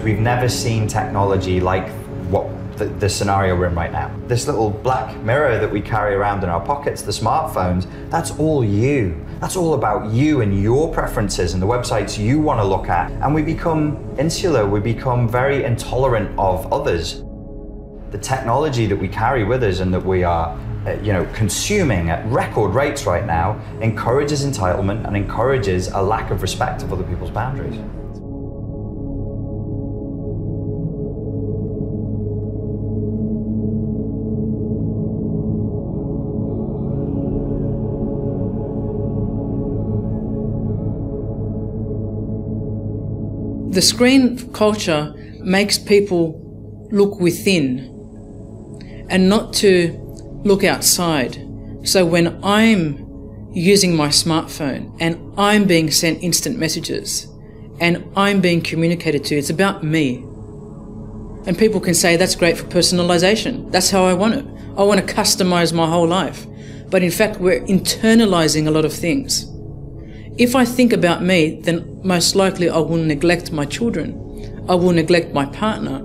We've never seen technology like what the scenario we're in right now. This little black mirror that we carry around in our pockets, the smartphones, that's all you. That's all about you and your preferences and the websites you want to look at. And we become insular, we become very intolerant of others. The technology that we carry with us and that we are consuming at record rates right now encourages entitlement and encourages a lack of respect of other people's boundaries. The screen culture makes people look within and not to look outside. So when I'm using my smartphone and I'm being sent instant messages and I'm being communicated to, it's about me. And people can say that's great for personalization. That's how I want it. I want to customize my whole life. But in fact, we're internalizing a lot of things. If I think about me, then most likely I will neglect my children. I will neglect my partner.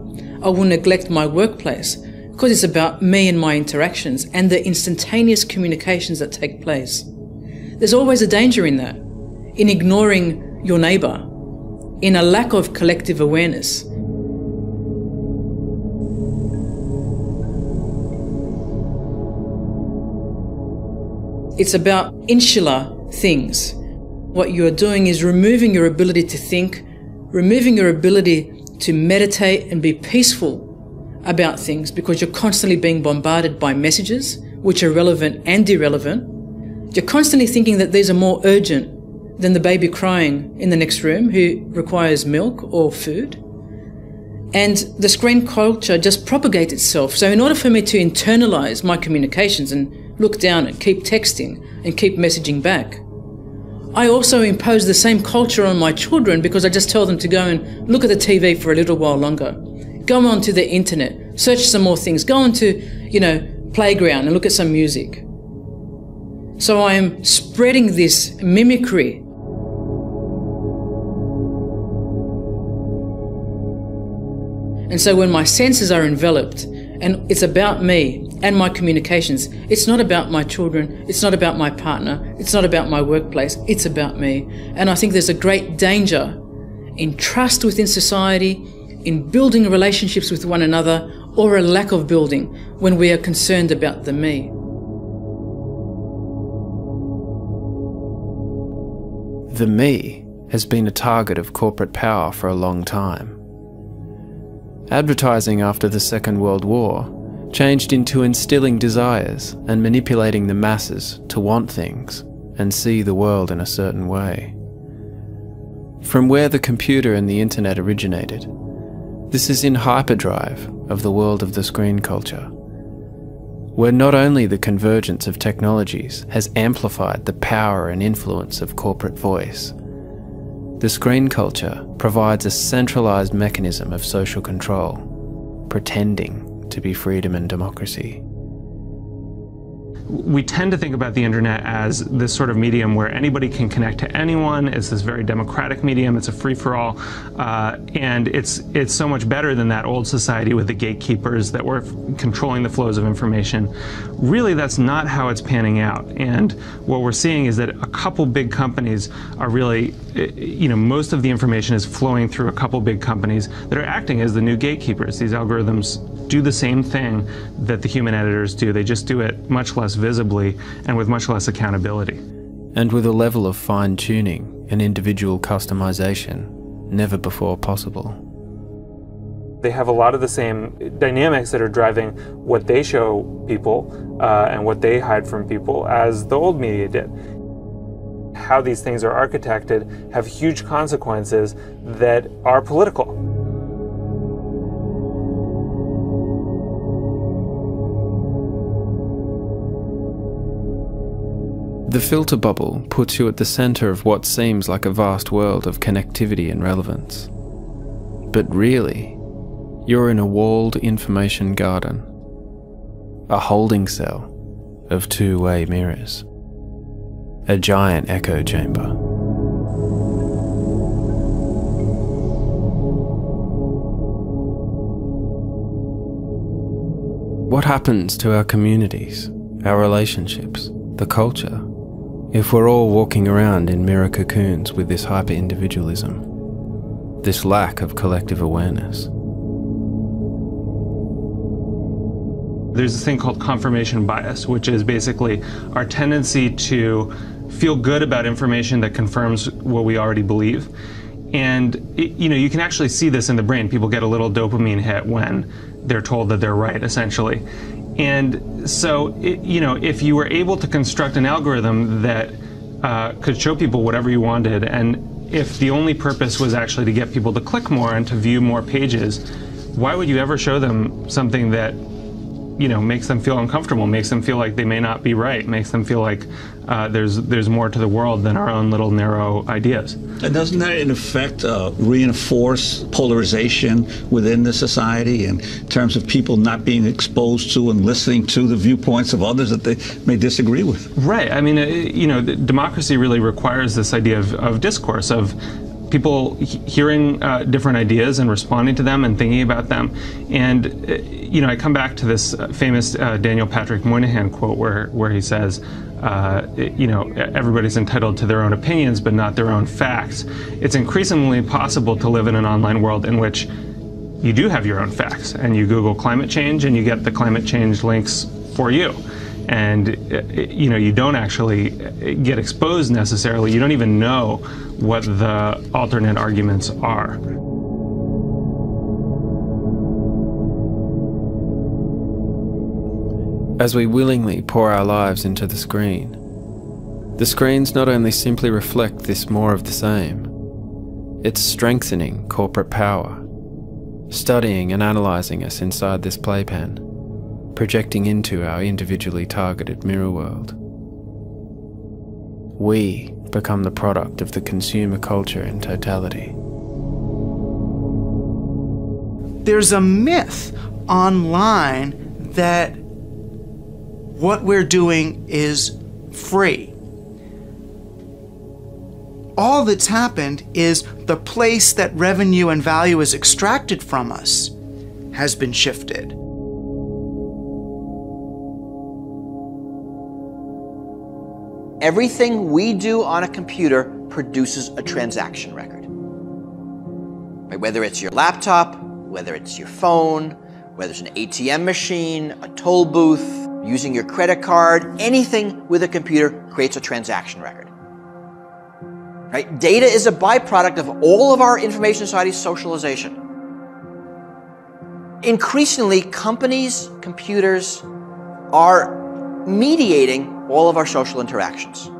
I will neglect my workplace because it's about me and my interactions and the instantaneous communications that take place. There's always a danger in that, in ignoring your neighbor, in a lack of collective awareness. It's about insular things. What you're doing is removing your ability to think, removing your ability to meditate and be peaceful about things because you're constantly being bombarded by messages which are relevant and irrelevant. You're constantly thinking that these are more urgent than the baby crying in the next room who requires milk or food. And the screen culture just propagates itself. So in order for me to internalize my communications and look down and keep texting and keep messaging back, I also impose the same culture on my children because I just tell them to go and look at the TV for a little while longer. Go onto the internet, search some more things, go onto, playground and look at some music. So I am spreading this mimicry. And so when my senses are enveloped and it's about me and my communications, it's not about my children, it's not about my partner, it's not about my workplace, it's about me. And I think there's a great danger in trust within society, in building relationships with one another, or a lack of building when we are concerned about the me. The me has been a target of corporate power for a long time. Advertising after the Second World War changed into instilling desires and manipulating the masses to want things and see the world in a certain way. From where the computer and the internet originated, this is in hyperdrive of the world of the screen culture. where not only the convergence of technologies has amplified the power and influence of corporate voice, the screen culture provides a centralised mechanism of social control, pretending to be freedom and democracy. We tend to think about the internet as this sort of medium where anybody can connect to anyone. It's this very democratic medium. It's a free-for-all, and it's so much better than that old society with the gatekeepers that were controlling the flows of information. Really, that's not how it's panning out. And what we're seeing is that a couple big companies are really, most of the information is flowing through a couple big companies that are acting as the new gatekeepers. These algorithms do the same thing that the human editors do. They just do it much less visibly and with much less accountability. And with a level of fine-tuning and individual customization never before possible. They have a lot of the same dynamics that are driving what they show people and what they hide from people as the old media did. How these things are architected have huge consequences that are political. The filter bubble puts you at the centre of what seems like a vast world of connectivity and relevance. But really, you're in a walled information garden, a holding cell of two-way mirrors, a giant echo chamber. What happens to our communities, our relationships, the culture, if we're all walking around in mirror cocoons with this hyper-individualism, this lack of collective awareness? There's this thing called confirmation bias, which is basically our tendency to feel good about information that confirms what we already believe. And you can actually see this in the brain. People get a little dopamine hit when they're told that they're right, essentially. And so, if you were able to construct an algorithm that could show people whatever you wanted, and if the only purpose was actually to get people to click more and to view more pages, why would you ever show them something that, makes them feel uncomfortable, makes them feel like they may not be right, makes them feel like there's more to the world than our own little narrow ideas? And doesn't that, in effect, reinforce polarization within the society in terms of people not being exposed to and listening to the viewpoints of others that they may disagree with? Right. I mean, democracy really requires this idea of discourse, of people hearing different ideas and responding to them and thinking about them. And, I come back to this famous Daniel Patrick Moynihan quote where he says, everybody's entitled to their own opinions, but not their own facts. It's increasingly possible to live in an online world in which you do have your own facts, and you Google climate change and you get the climate change links for you. And, you don't actually get exposed necessarily. You don't even know what the alternate arguments are. As we willingly pour our lives into the screens not only simply reflect this more of the same, it's strengthening corporate power, studying and analysing us inside this playpen, projecting into our individually targeted mirror world. We become the product of the consumer culture in totality. There's a myth online that what we're doing is free. All that's happened is the place that revenue and value is extracted from us has been shifted. Everything we do on a computer produces a transaction record. Right? Whether it's your laptop, whether it's your phone, whether it's an ATM machine, a toll booth, using your credit card, anything with a computer creates a transaction record. Right? Data is a byproduct of all of our information society's socialization. Increasingly, companies, computers are mediating all of our social interactions.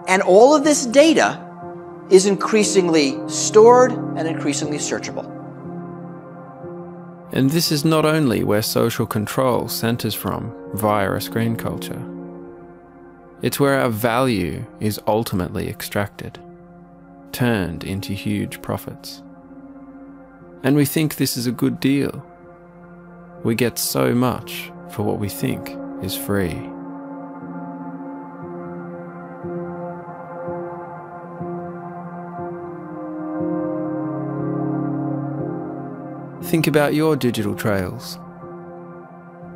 And all of this data is increasingly stored and increasingly searchable. And this is not only where social control centres from via a screen culture. It's where our value is ultimately extracted, turned into huge profits. And we think this is a good deal. We get so much for what we think is free. Think about your digital trails.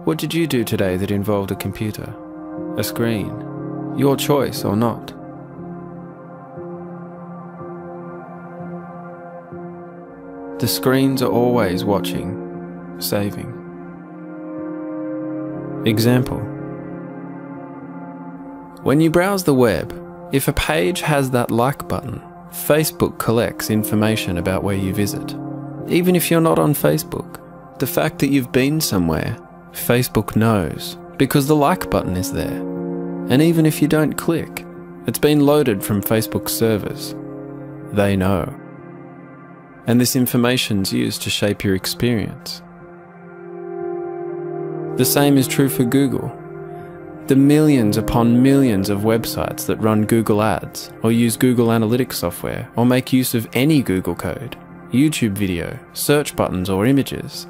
What did you do today that involved a computer, a screen, your choice or not? The screens are always watching, saving. Example. When you browse the web, if a page has that like button, Facebook collects information about where you visit. Even if you're not on Facebook, the fact that you've been somewhere, Facebook knows, because the like button is there. And even if you don't click, it's been loaded from Facebook's servers. They know. And this information's used to shape your experience. The same is true for Google. The millions upon millions of websites that run Google Ads, or use Google Analytics software, or make use of any Google code, YouTube video, search buttons or images.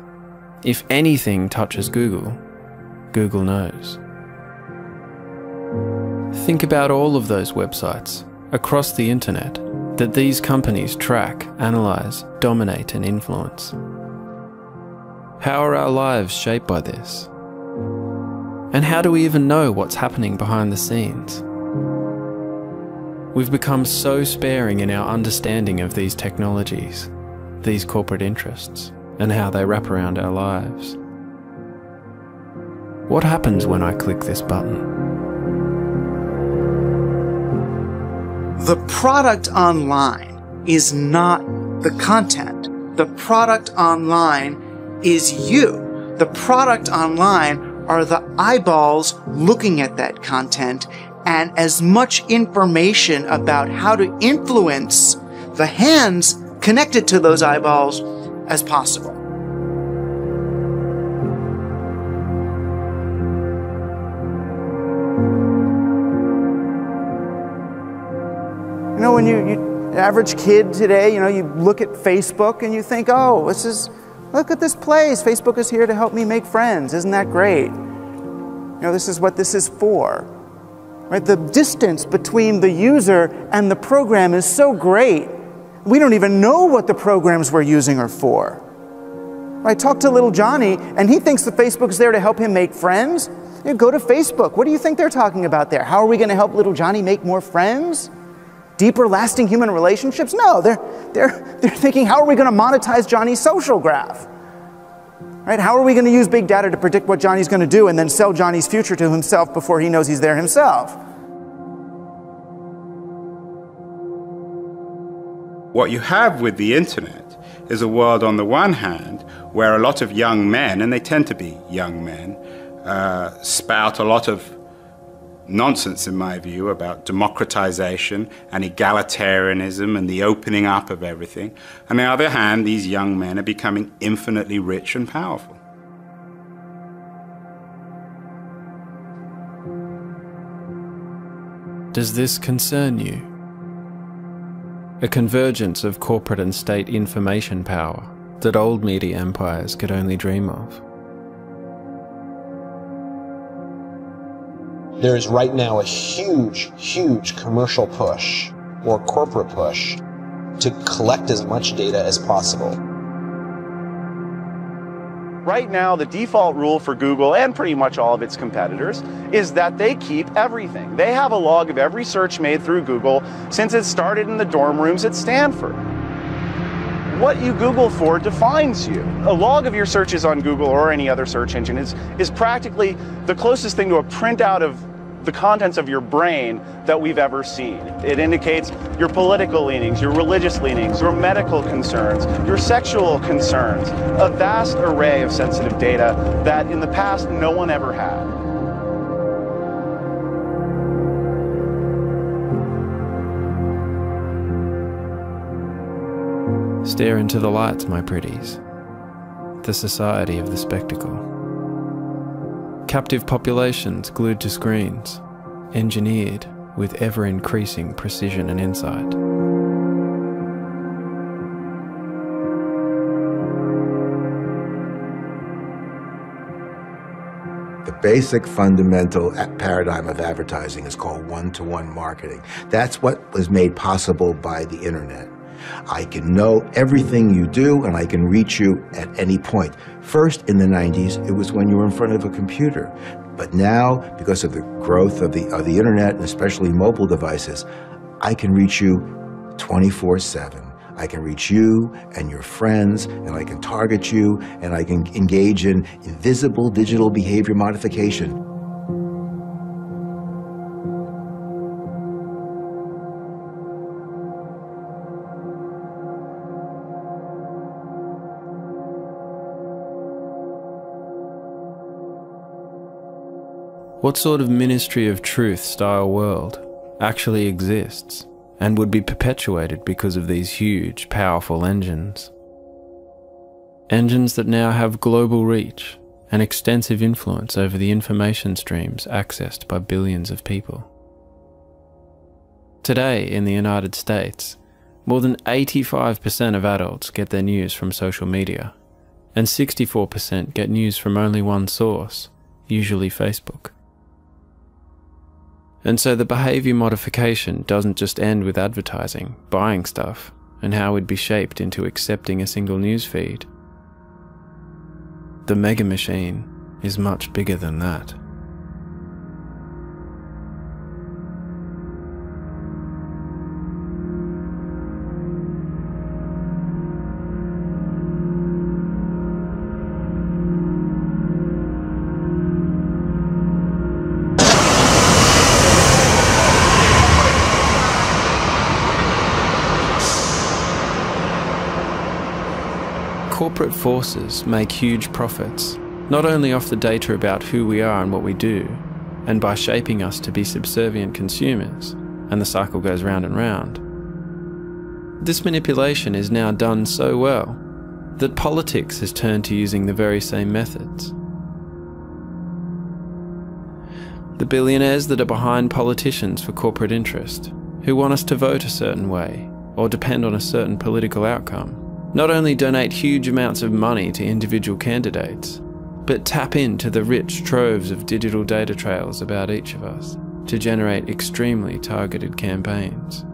If anything touches Google, Google knows. Think about all of those websites across the internet that these companies track, analyze, dominate and influence. How are our lives shaped by this? And how do we even know what's happening behind the scenes? We've become so sparing in our understanding of these technologies, these corporate interests, and how they wrap around our lives. What happens when I click this button? The product online is not the content. The product online is you. The product online are the eyeballs looking at that content and as much information about how to influence the hands connected to those eyeballs as possible. You know, when you average kid today, you look at Facebook and you think, oh, look at this place. Facebook is here to help me make friends. Isn't that great? This is what this is for. Right? The distance between the user and the program is so great. We don't even know what the programs we're using are for. I talked to little Johnny, and he thinks that Facebook's there to help him make friends. Go to Facebook. What do you think they're talking about there? How are we going to help little Johnny make more friends? Deeper, lasting human relationships? No, they're thinking, how are we going to monetize Johnny's social graph? Right? How are we going to use big data to predict what Johnny's going to do and then sell Johnny's future to himself before he knows he's there himself? What you have with the internet is a world on the one hand where a lot of young men, and they tend to be young men, spout a lot of nonsense in my view about democratization and egalitarianism and the opening up of everything. On the other hand, these young men are becoming infinitely rich and powerful. Does this concern you? A convergence of corporate and state information power that old media empires could only dream of. There is right now a huge commercial push, or corporate push, to collect as much data as possible. Right now, the default rule for Google and pretty much all of its competitors is that they keep everything. They have a log of every search made through Google since it started in the dorm rooms at Stanford. What you Google for defines you. A log of your searches on Google or any other search engine is practically the closest thing to a printout of the contents of your brain that we've ever seen. It indicates your political leanings, your religious leanings, your medical concerns, your sexual concerns, a vast array of sensitive data that in the past no one ever had. Stare into the lights, my pretties. the society of the spectacle. Captive populations glued to screens, engineered with ever-increasing precision and insight. The basic fundamental paradigm of advertising is called one-to-one marketing. That's what was made possible by the internet. I can know everything you do and I can reach you at any point. First, in the 90s, it was when you were in front of a computer. But now, because of the growth of the internet and especially mobile devices, I can reach you 24/7. I can reach you and your friends, and I can target you, and I can engage in invisible digital behavior modification. What sort of ministry of truth style world actually exists and would be perpetuated because of these huge, powerful engines? Engines that now have global reach and extensive influence over the information streams accessed by billions of people. Today, in the United States, more than 85% of adults get their news from social media, and 64% get news from only one source, usually Facebook. And so the behaviour modification doesn't just end with advertising, buying stuff, and how we'd be shaped into accepting a single news feed. The mega machine is much bigger than that. Corporate forces make huge profits, not only off the data about who we are and what we do, and by shaping us to be subservient consumers, and the cycle goes round and round. This manipulation is now done so well that politics has turned to using the very same methods. The billionaires that are behind politicians for corporate interest, who want us to vote a certain way or depend on a certain political outcome, not only donate huge amounts of money to individual candidates, but tap into the rich troves of digital data trails about each of us to generate extremely targeted campaigns.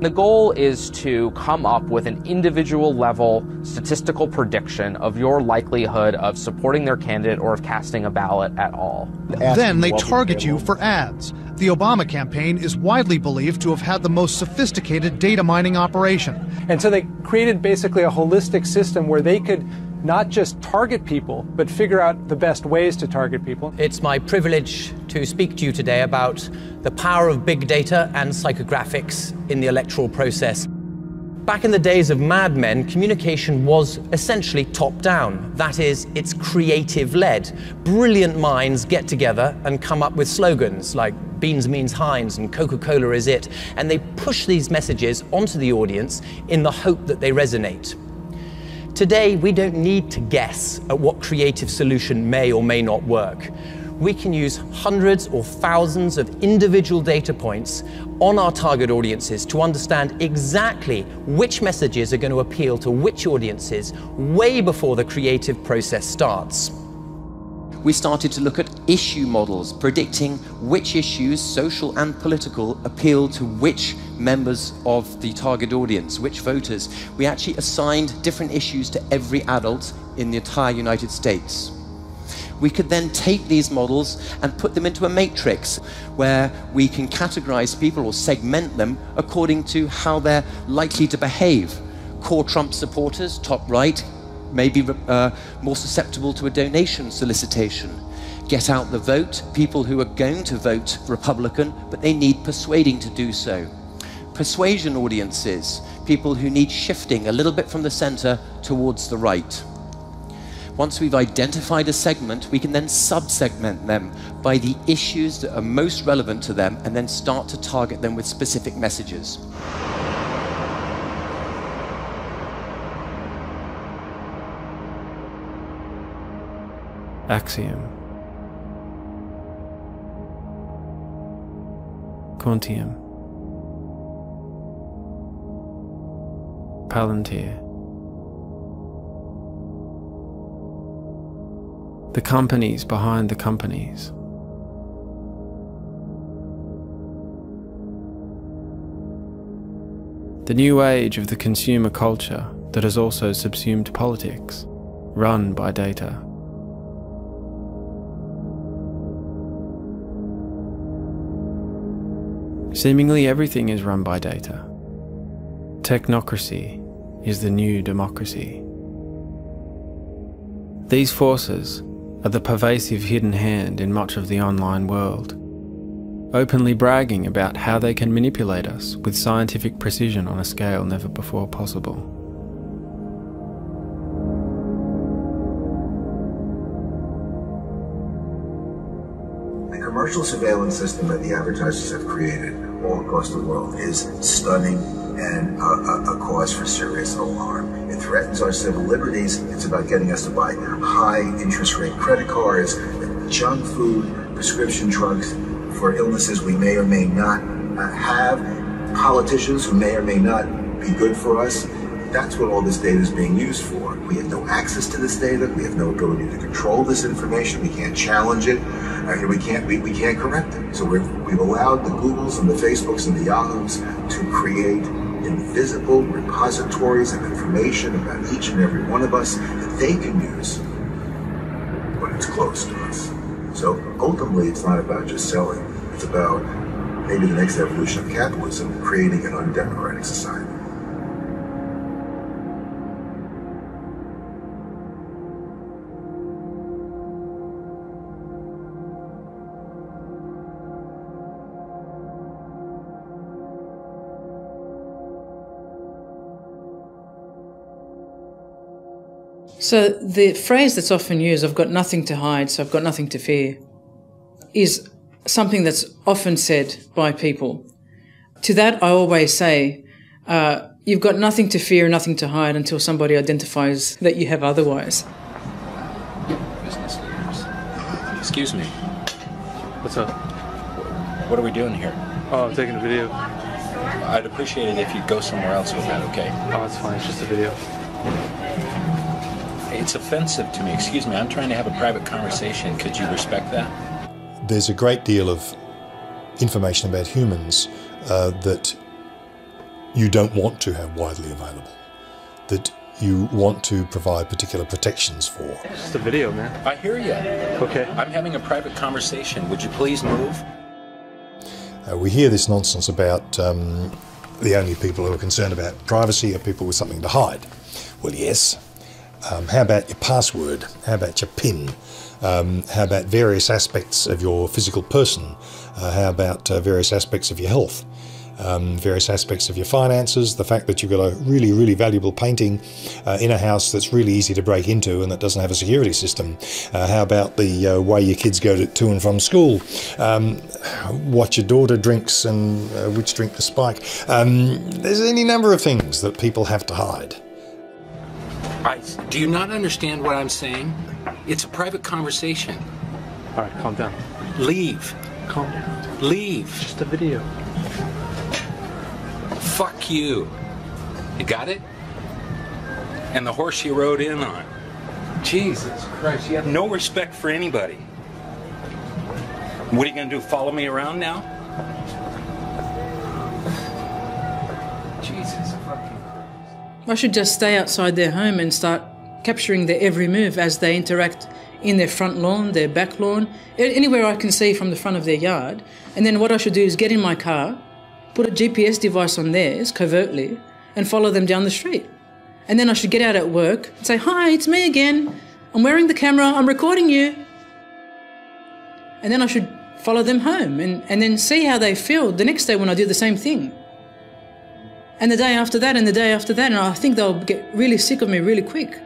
The goal is to come up with an individual level statistical prediction of your likelihood of supporting their candidate or of casting a ballot at all. Then they target you for ads. The Obama campaign is widely believed to have had the most sophisticated data mining operation. And so they created basically a holistic system where they could not just target people, but figure out the best ways to target people. It's my privilege to speak to you today about the power of big data and psychographics in the electoral process. Back in the days of Mad Men, communication was essentially top-down. That is, it's creative-led. Brilliant minds get together and come up with slogans like Beans means Heinz and Coca-Cola is it, and they push these messages onto the audience in the hope that they resonate. Today, we don't need to guess at what creative solution may or may not work. We can use hundreds or thousands of individual data points on our target audiences to understand exactly which messages are going to appeal to which audiences way before the creative process starts. We started to look at issue models, predicting which issues, social and political, appeal to which members of the target audience, which voters. We actually assigned different issues to every adult in the entire United States. We could then take these models and put them into a matrix where we can categorize people or segment them according to how they're likely to behave. Core Trump supporters, top right, may be more susceptible to a donation solicitation. Get out the vote, people who are going to vote Republican, but they need persuading to do so. Persuasion audiences, people who need shifting a little bit from the center towards the right. Once we've identified a segment, we can then sub-segment them by the issues that are most relevant to them and then start to target them with specific messages. Axiom, Quantium, Palantir. The companies behind the companies. The new age of the consumer culture that has also subsumed politics, run by data. Seemingly everything is run by data. Technocracy is the new democracy. These forces are the pervasive hidden hand in much of the online world, openly bragging about how they can manipulate us with scientific precision on a scale never before possible. The commercial surveillance system that the advertisers have created all across the world is stunning and a cause for serious alarm. It threatens our civil liberties. It's about getting us to buy high interest rate credit cards, junk food, prescription drugs for illnesses we may or may not have, politicians who may or may not be good for us. That's what all this data is being used for. We have no access to this data. We have no ability to control this information. We can't challenge it. We can't correct it. So we've allowed the Googles and the Facebooks and the Yahoos to create invisible repositories of information about each and every one of us that they can use when it's close to us. So ultimately, it's not about just selling. It's about maybe the next evolution of capitalism, creating an undemocratic society. So the phrase that's often used, I've got nothing to hide, so I've got nothing to fear, is something that's often said by people. To that, I always say, you've got nothing to fear, nothing to hide until somebody identifies that you have otherwise. Business leaders. Excuse me. What's up? What are we doing here? Oh, I'm taking a video. I'd appreciate it if you'd go somewhere else with that, okay? Oh, it's fine. It's just a video. It's offensive to me. Excuse me, I'm trying to have a private conversation. Could you respect that? There's a great deal of information about humans that you don't want to have widely available, that you want to provide particular protections for. It's just a video, man. I hear you. Okay. I'm having a private conversation. Would you please move? We hear this nonsense about the only people who are concerned about privacy are people with something to hide. Well, yes. How about your password? How about your PIN? How about various aspects of your physical person? How about various aspects of your health? Various aspects of your finances, the fact that you've got a really, really valuable painting in a house that's really easy to break into and that doesn't have a security system. How about the way your kids go to and from school? What your daughter drinks and which drink to spike. There's any number of things that people have to hide. Do you not understand what I'm saying? It's a private conversation. All right, calm down. Leave. Calm down. Leave. It's just a video. Fuck you. You got it? And the horse you rode in on. Jesus Christ, you have no respect for anybody. What are you going to do, follow me around now? Jesus fucking Christ. I should just stay outside their home and start capturing their every move as they interact in their front lawn, their back lawn, anywhere I can see from the front of their yard. And then what I should do is get in my car, put a GPS device on theirs covertly, and follow them down the street. And then I should get out at work and say, "Hi, it's me again. I'm wearing the camera, I'm recording you." And then I should follow them home and then see how they feel the next day when I do the same thing. And the day after that and the day after that, and I think they'll get really sick of me really quick.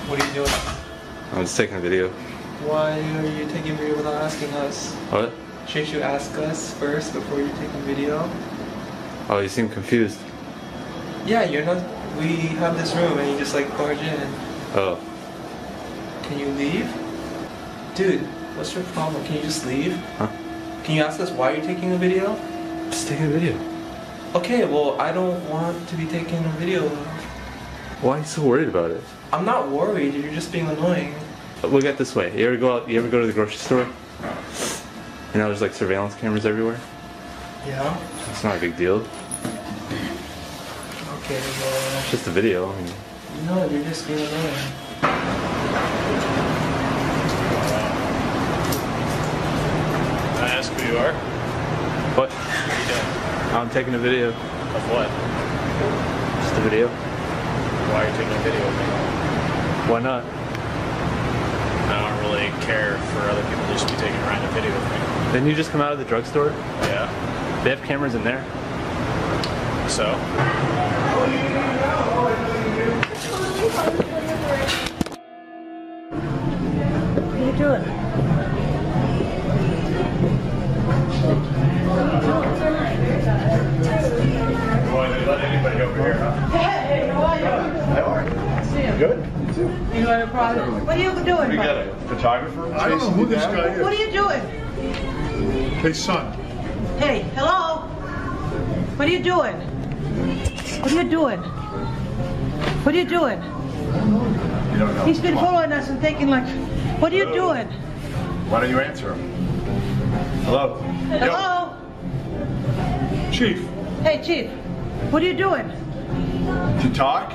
What are you doing? I'm just taking a video. Why are you taking video without asking us? What? Shouldn't you ask us first before you take a video? Oh, you seem confused. Yeah, you're not. We have this room and you just like barge in. Oh. Can you leave? Dude, what's your problem? Can you just leave? Huh? Can you ask us why you're taking a video? Just taking a video. Okay, well, I don't want to be taking a video of. Why are you so worried about it? I'm not worried, you're just being annoying. Look at it this way. You ever go to the grocery store? You know, there's like surveillance cameras everywhere. Yeah? It's not a big deal. Okay, well... It's just a video. I mean, No, you're just being annoying. Can I ask who you are? what? What are you doing? I'm taking a video. Of what? Just a video. Why are you taking a video of me? Why not? I don't really care for other people to just be taking a random video of me. Didn't you just come out of the drugstore? Yeah. They have cameras in there. So? What are you doing? Boy, they let anybody over here, huh? Hey, how are you? How are you? Good. You have a problem? What are you doing? We got a photographer. I don't know who this guy is. What are you doing? His son. Hey, hello? What are you doing? What are you doing? What are you doing? You don't know. He's been Come on. following us and taking like, what are you doing? Why don't you answer him? Hello? Hello? Chief. Hey, Chief. What are you doing? To talk?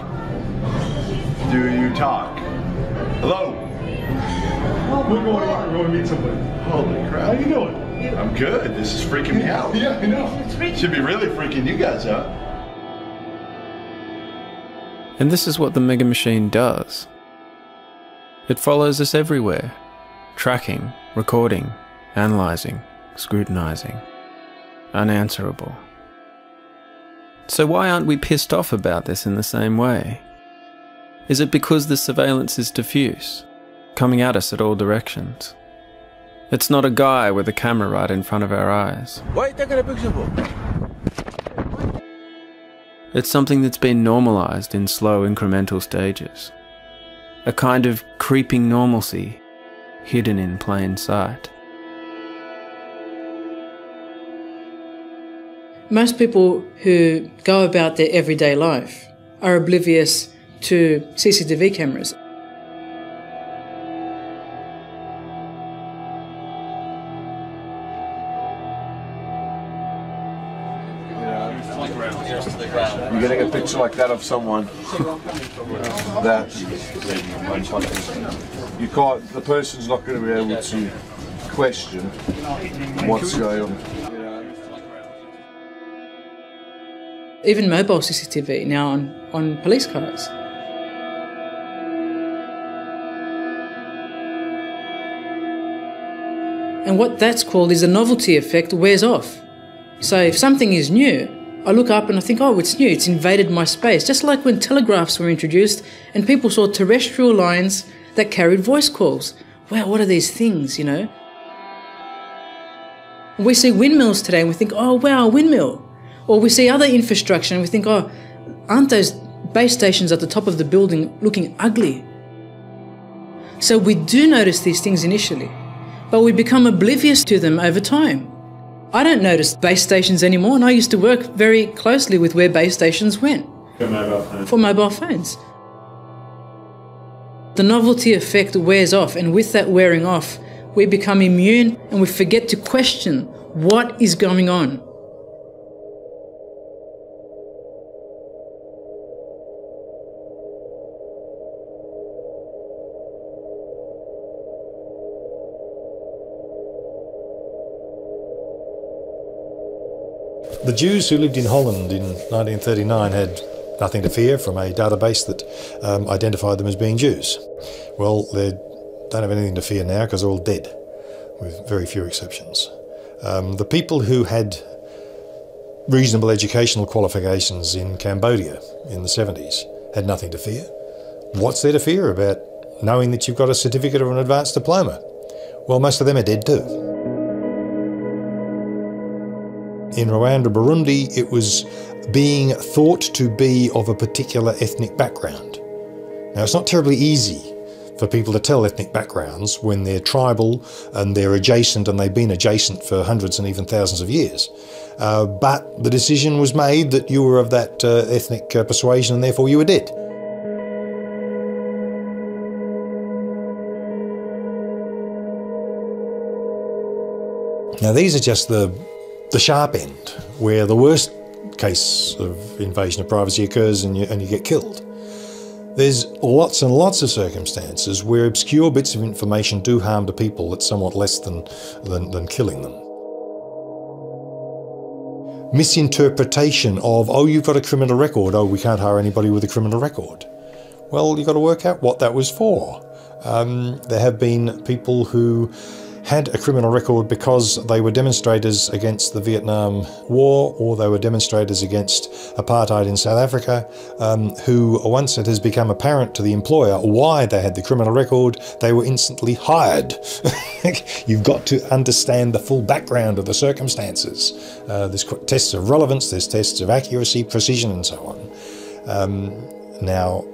Do you talk? Hello? We're going to meet somebody. Holy crap. How you doing? I'm good. This is freaking me out. Yeah, I know. It's freaking Should be really freaking you guys out. And this is what the Mega Machine does. It follows us everywhere, tracking, recording, analysing, scrutinising, unanswerable. So why aren't we pissed off about this in the same way? Is it because the surveillance is diffuse, coming at us at all directions? It's not a guy with a camera right in front of our eyes. Why are you taking a picture for? It's something that's been normalised in slow incremental stages. A kind of creeping normalcy, hidden in plain sight. Most people who go about their everyday life are oblivious to CCTV cameras. You're getting a picture like that of someone that you can't, the person's not going to be able to question what's going on. Even mobile CCTV now on police cars. And what that's called is the novelty effect wears off. So if something is new, I look up and I think, oh, it's new, it's invaded my space. Just like when telegraphs were introduced and people saw terrestrial lines that carried voice calls. Wow, what are these things, you know? We see windmills today and we think, oh, wow, a windmill. Or we see other infrastructure and we think, oh, aren't those base stations at the top of the building looking ugly? So we do notice these things initially, but we become oblivious to them over time. I don't notice base stations anymore, and I used to work very closely with where base stations went. For mobile phones. For mobile phones. The novelty effect wears off, and with that wearing off, we become immune and we forget to question what is going on. The Jews who lived in Holland in 1939 had nothing to fear from a database that identified them as being Jews. Well, they don't have anything to fear now because they're all dead, with very few exceptions. The people who had reasonable educational qualifications in Cambodia in the 70s had nothing to fear. What's there to fear about knowing that you've got a certificate or an advanced diploma? Well, most of them are dead too. In Rwanda, Burundi, it was being thought to be of a particular ethnic background. Now, it's not terribly easy for people to tell ethnic backgrounds when they're tribal and they're adjacent, and they've been adjacent for hundreds and even thousands of years. But the decision was made that you were of that ethnic persuasion, and therefore you were dead. Now, these are just the sharp end, where the worst case of invasion of privacy occurs and you get killed. There's lots and lots of circumstances where obscure bits of information do harm to people that's somewhat less than killing them. Misinterpretation of, oh, you've got a criminal record, oh, we can't hire anybody with a criminal record. Well, you've got to work out what that was for. There have been people who had a criminal record because they were demonstrators against the Vietnam War, or they were demonstrators against apartheid in South Africa, who, once it has become apparent to the employer why they had the criminal record, they were instantly hired. You've got to understand the full background of the circumstances. There's tests of relevance, there's tests of accuracy, precision, and so on. Now,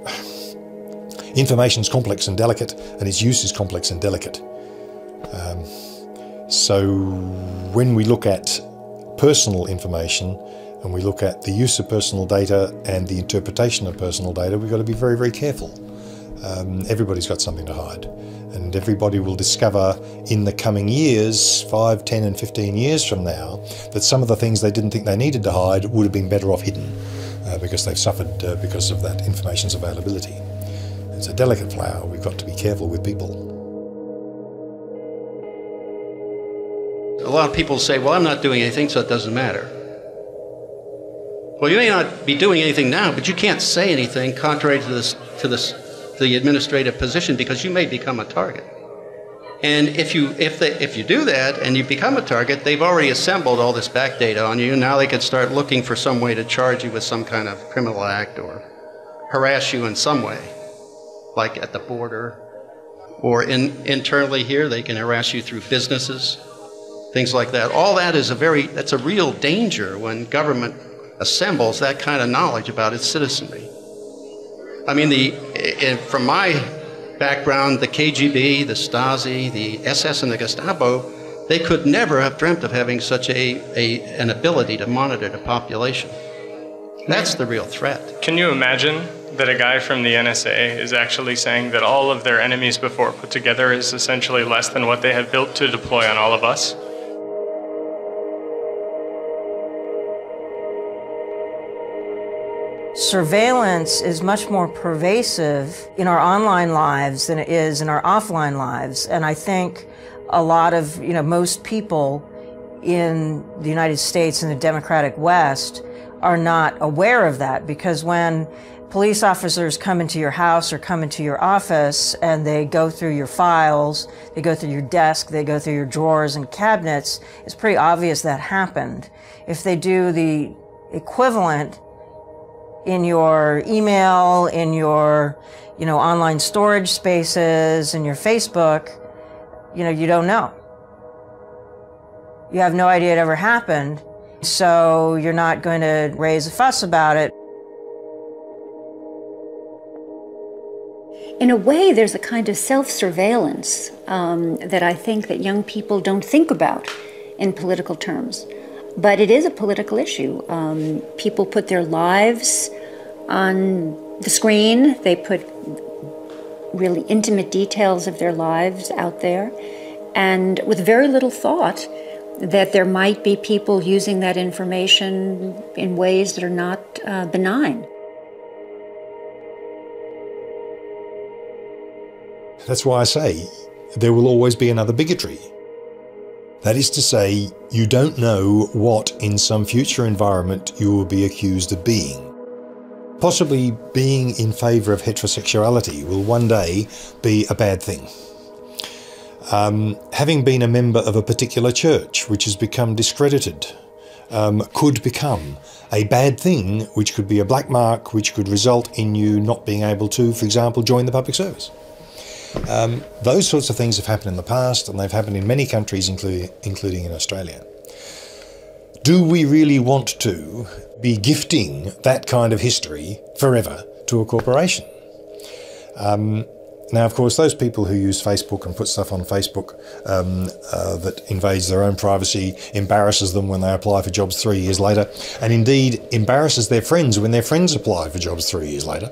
information is complex and delicate, and its use is complex and delicate. So when we look at personal information and we look at the use of personal data and the interpretation of personal data, we've got to be very, very careful. Everybody's got something to hide, and everybody will discover in the coming years, 5, 10 and 15 years from now, that some of the things they didn't think they needed to hide would have been better off hidden because they've suffered because of that information's availability. It's a delicate flower. We've got to be careful with people. A lot of people say, well, I'm not doing anything, so it doesn't matter. Well, you may not be doing anything now, but you can't say anything contrary to the administrative position, because you may become a target. And if you do that and you become a target, they've already assembled all this back data on you. Now they could start looking for some way to charge you with some kind of criminal act or harass you in some way, like at the border or internally here. They can harass you through businesses. Things like that. All that is that's a real danger when government assembles that kind of knowledge about its citizenry. I mean, from my background, the KGB, the Stasi, the SS, and the Gestapo, they could never have dreamt of having such an ability to monitor the population. That's the real threat. Can you imagine that a guy from the NSA is actually saying that all of their enemies before put together is essentially less than what they have built to deploy on all of us? Surveillance is much more pervasive in our online lives than it is in our offline lives. And I think a lot of, most people in the United States and the democratic West are not aware of that, because when police officers come into your house or come into your office and they go through your files, they go through your desk, they go through your drawers and cabinets, it's pretty obvious that happened. If they do the equivalent in your email, in your, online storage spaces, in your Facebook, you don't know. You have no idea it ever happened, so you're not going to raise a fuss about it. In a way, there's a kind of self-surveillance that I think that young people don't think about in political terms. But it is a political issue. People put their lives on the screen. They put really intimate details of their lives out there, and with very little thought that there might be people using that information in ways that are not benign. That's why I say there will always be another bigotry. That is to say, you don't know what in some future environment you will be accused of being. Possibly being in favour of heterosexuality will one day be a bad thing. Having been a member of a particular church which has become discredited could become a bad thing, which could be a black mark, which could result in you not being able to, for example, join the public service. Those sorts of things have happened in the past, and they've happened in many countries, including in Australia. Do we really want to be gifting that kind of history forever to a corporation? Now, of course, those people who use Facebook and put stuff on Facebook that invades their own privacy embarrasses them when they apply for jobs 3 years later, and indeed embarrasses their friends when their friends apply for jobs 3 years later.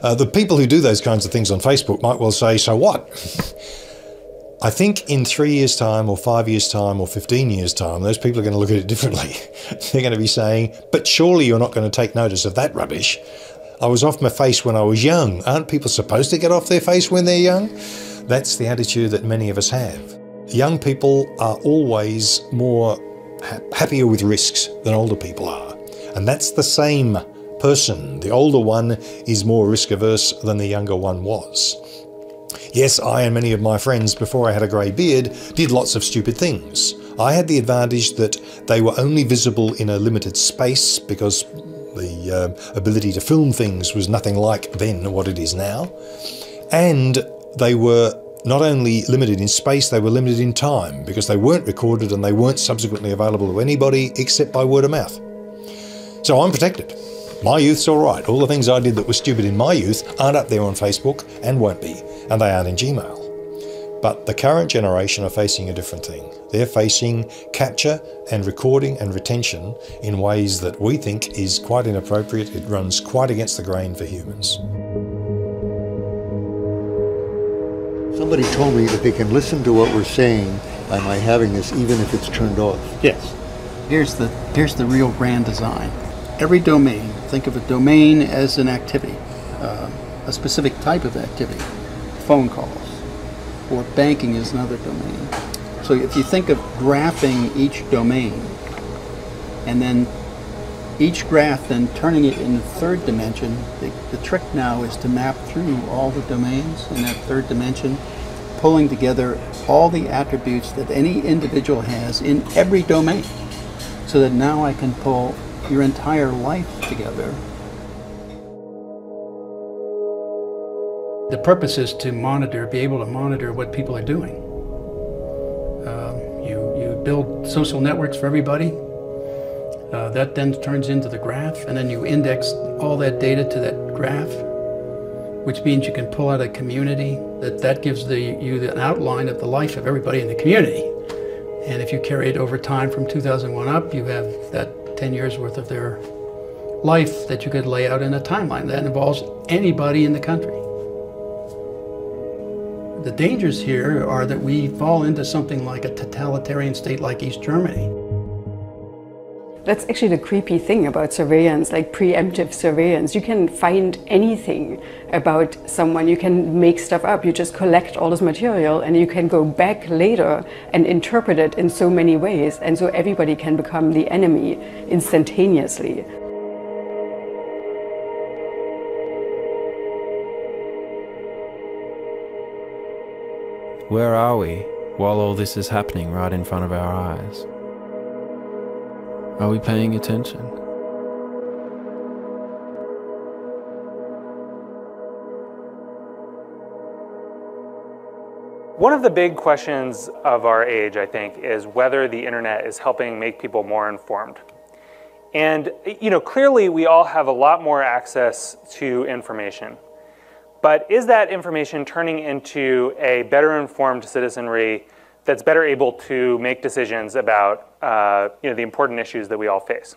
The people who do those kinds of things on Facebook might well say, so what? I think in 3 years' time or 5 years' time or 15 years' time, those people are going to look at it differently. They're going to be saying, but surely you're not going to take notice of that rubbish. I was off my face when I was young. Aren't people supposed to get off their face when they're young? That's the attitude that many of us have. Young people are always more happier with risks than older people are. And that's the same person. The older one is more risk averse than the younger one was. Yes, I and many of my friends, before I had a grey beard, did lots of stupid things. I had the advantage that they were only visible in a limited space because the ability to film things was nothing like then what it is now. And they were not only limited in space, they were limited in time because they weren't recorded and they weren't subsequently available to anybody except by word of mouth. So I'm protected. My youth's all right. All the things I did that were stupid in my youth aren't up there on Facebook and won't be, and they aren't in Gmail. But the current generation are facing a different thing. They're facing capture and recording and retention in ways that we think is quite inappropriate. It runs quite against the grain for humans. Somebody told me that they can listen to what we're saying by my having this, even if it's turned off. Yes. Here's the real grand design. Every domain, think of a domain as an activity, a specific type of activity, phone calls, or banking is another domain. So if you think of graphing each domain, and then each graph then turning it in the third dimension, the trick now is to map through all the domains in that third dimension, pulling together all the attributes that any individual has in every domain, so that now I can pull your entire life together. The purpose is to monitor, be able to monitor what people are doing. You build social networks for everybody. That then turns into the graph, and then you index all that data to that graph, which means you can pull out a community that gives you an outline of the life of everybody in the community. And if you carry it over time from 2001 up, you have that 10 years worth of their life that you could lay out in a timeline that involves anybody in the country. The dangers here are that we fall into something like a totalitarian state like East Germany. That's actually the creepy thing about surveillance, like preemptive surveillance. You can find anything about someone, you can make stuff up, you just collect all this material and you can go back later and interpret it in so many ways, and so everybody can become the enemy instantaneously. Where are we while all this is happening right in front of our eyes? Are we paying attention? One of the big questions of our age, I think, is whether the internet is helping make people more informed. And, clearly we all have a lot more access to information. But is that information turning into a better informed citizenry that's better able to make decisions about the important issues that we all face?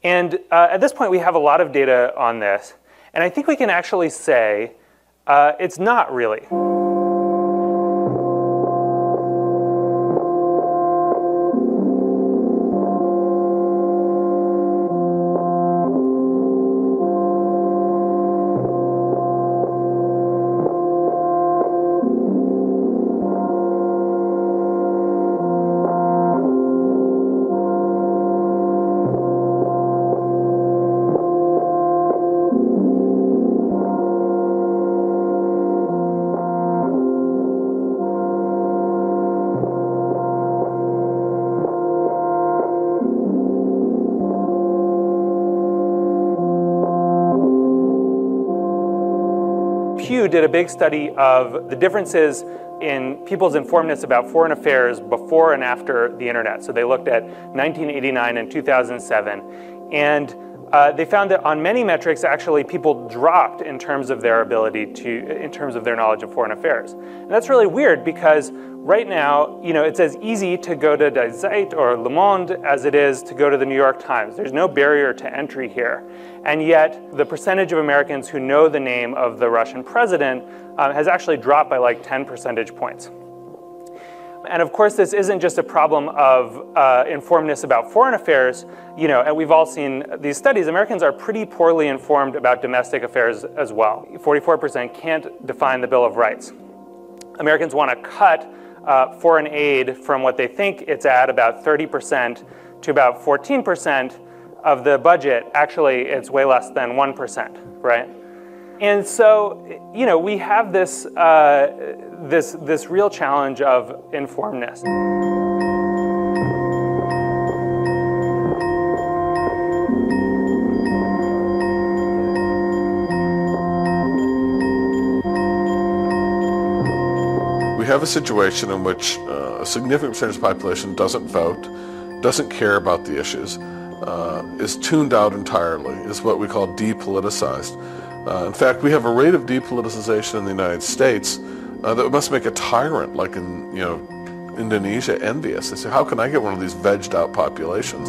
And at this point, we have a lot of data on this. And I think we can actually say it's not really. Pew did a big study of the differences in people's informedness about foreign affairs before and after the internet. So they looked at 1989 and 2007, and they found that on many metrics, actually, people dropped in terms of their in terms of their knowledge of foreign affairs. And that's really weird because right now, it's as easy to go to Die Zeit or Le Monde as it is to go to the New York Times. There's no barrier to entry here. And yet, the percentage of Americans who know the name of the Russian president has actually dropped by like 10 percentage points. And of course, this isn't just a problem of informedness about foreign affairs, and we've all seen these studies. Americans are pretty poorly informed about domestic affairs as well. 44% can't define the Bill of Rights. Americans want to cut foreign aid from what they think it's at, about 30%, to about 14% of the budget. Actually, it's way less than 1%, right? And so, we have this, this real challenge of informedness. We have a situation in which a significant percentage of the population doesn't vote, doesn't care about the issues, is tuned out entirely, is what we call depoliticized. In fact, we have a rate of depoliticization in the United States that must make a tyrant like in Indonesia envious. They say, how can I get one of these vegged out populations?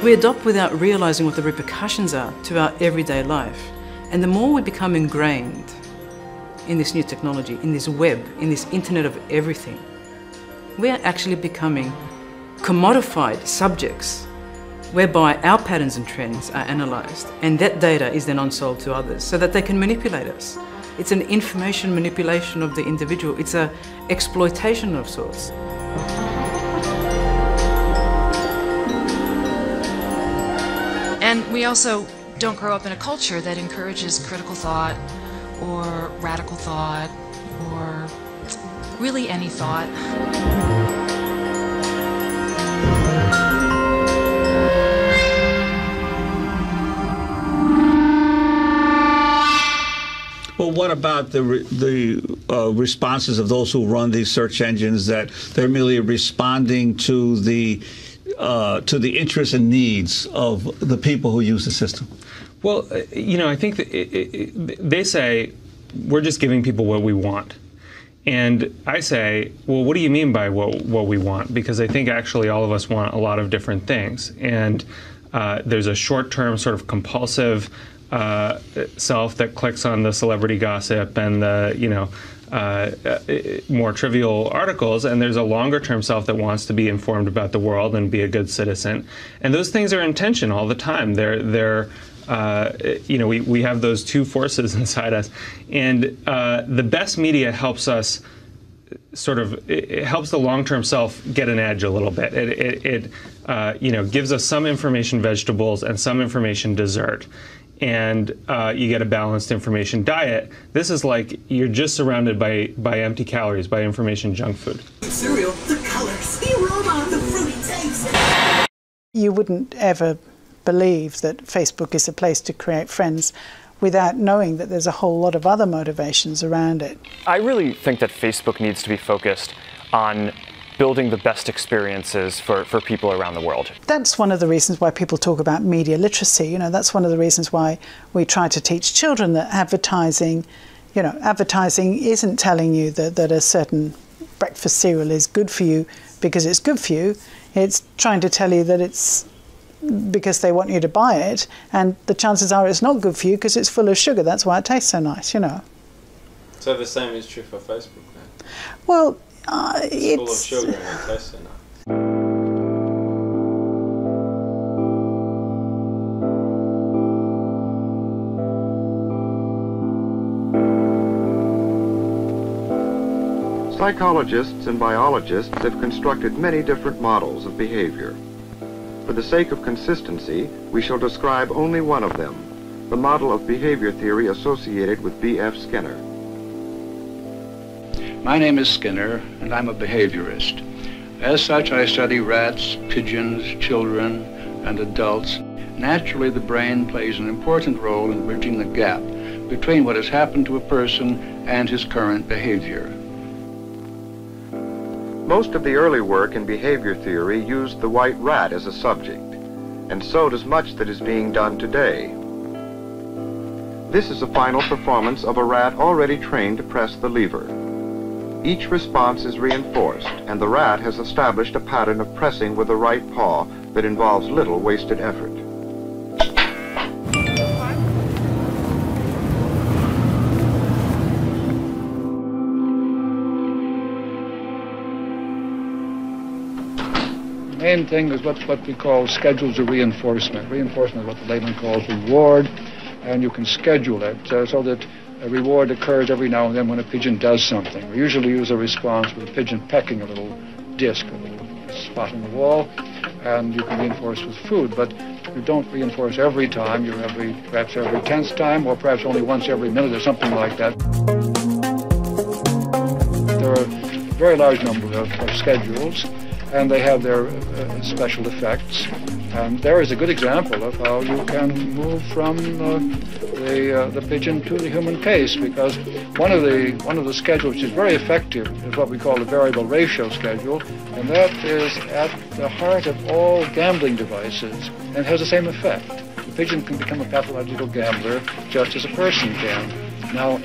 We adopt without realizing what the repercussions are to our everyday life. And the more we become ingrained in this new technology, in this web, in this internet of everything, we are actually becoming commodified subjects whereby our patterns and trends are analyzed, and that data is then on-sold to others so that they can manipulate us. It's an information manipulation of the individual. It's an exploitation of sorts. And we also don't grow up in a culture that encourages critical thought or radical thought or really any thought. Well, what about the responses of those who run these search engines, that they're merely responding to the interests and needs of the people who use the system? Well, I think that they say, we're just giving people what we want. And I say, well, what do you mean by what we want? Because I think actually all of us want a lot of different things. And there's a short-term sort of compulsive self that clicks on the celebrity gossip and the, more trivial articles, and there's a longer-term self that wants to be informed about the world and be a good citizen. And those things are in tension all the time. We have those two forces inside us. And the best media helps us it helps the long-term self get an edge a little bit. It gives us some information vegetables and some information dessert. And you get a balanced information diet. This is like you're just surrounded by empty calories, by information junk food. Cereal, the colors, the aroma, the fruity taste. You wouldn't ever believe that Facebook is a place to create friends without knowing that there's a whole lot of other motivations around it. I really think that Facebook needs to be focused on building the best experiences for people around the world. That's one of the reasons why people talk about media literacy. That's one of the reasons why we try to teach children that advertising isn't telling you that a certain breakfast cereal is good for you because it's good for you. It's trying to tell you that it's because they want you to buy it, and the chances are it's not good for you because it's full of sugar. That's why it tastes so nice, you know. So the same is true for Facebook then? Well, it's full of sugar and it tastes so nice. Psychologists and biologists have constructed many different models of behavior. For the sake of consistency, we shall describe only one of them, the model of behavior theory associated with B.F. Skinner. My name is Skinner, and I'm a behaviorist. As such, I study rats, pigeons, children, and adults. Naturally, the brain plays an important role in bridging the gap between what has happened to a person and his current behavior. Most of the early work in behavior theory used the white rat as a subject, and so does much that is being done today. This is a final performance of a rat already trained to press the lever. Each response is reinforced, and the rat has established a pattern of pressing with the right paw that involves little wasted effort. The main thing is what we call schedules of reinforcement. Reinforcement is what the layman calls reward, and you can schedule it so that a reward occurs every now and then when a pigeon does something. We usually use a response with a pigeon pecking a little disc, a little spot on the wall, and you can reinforce with food, but you don't reinforce every time. You're perhaps every 10th time, or perhaps only once every minute or something like that. There are a very large number of schedules, and they have their special effects. And there is a good example of how you can move from the pigeon to the human case, because one of the schedules which is very effective is what we call the variable ratio schedule, and that is at the heart of all gambling devices, and has the same effect. The pigeon can become a pathological gambler just as a person can. Now,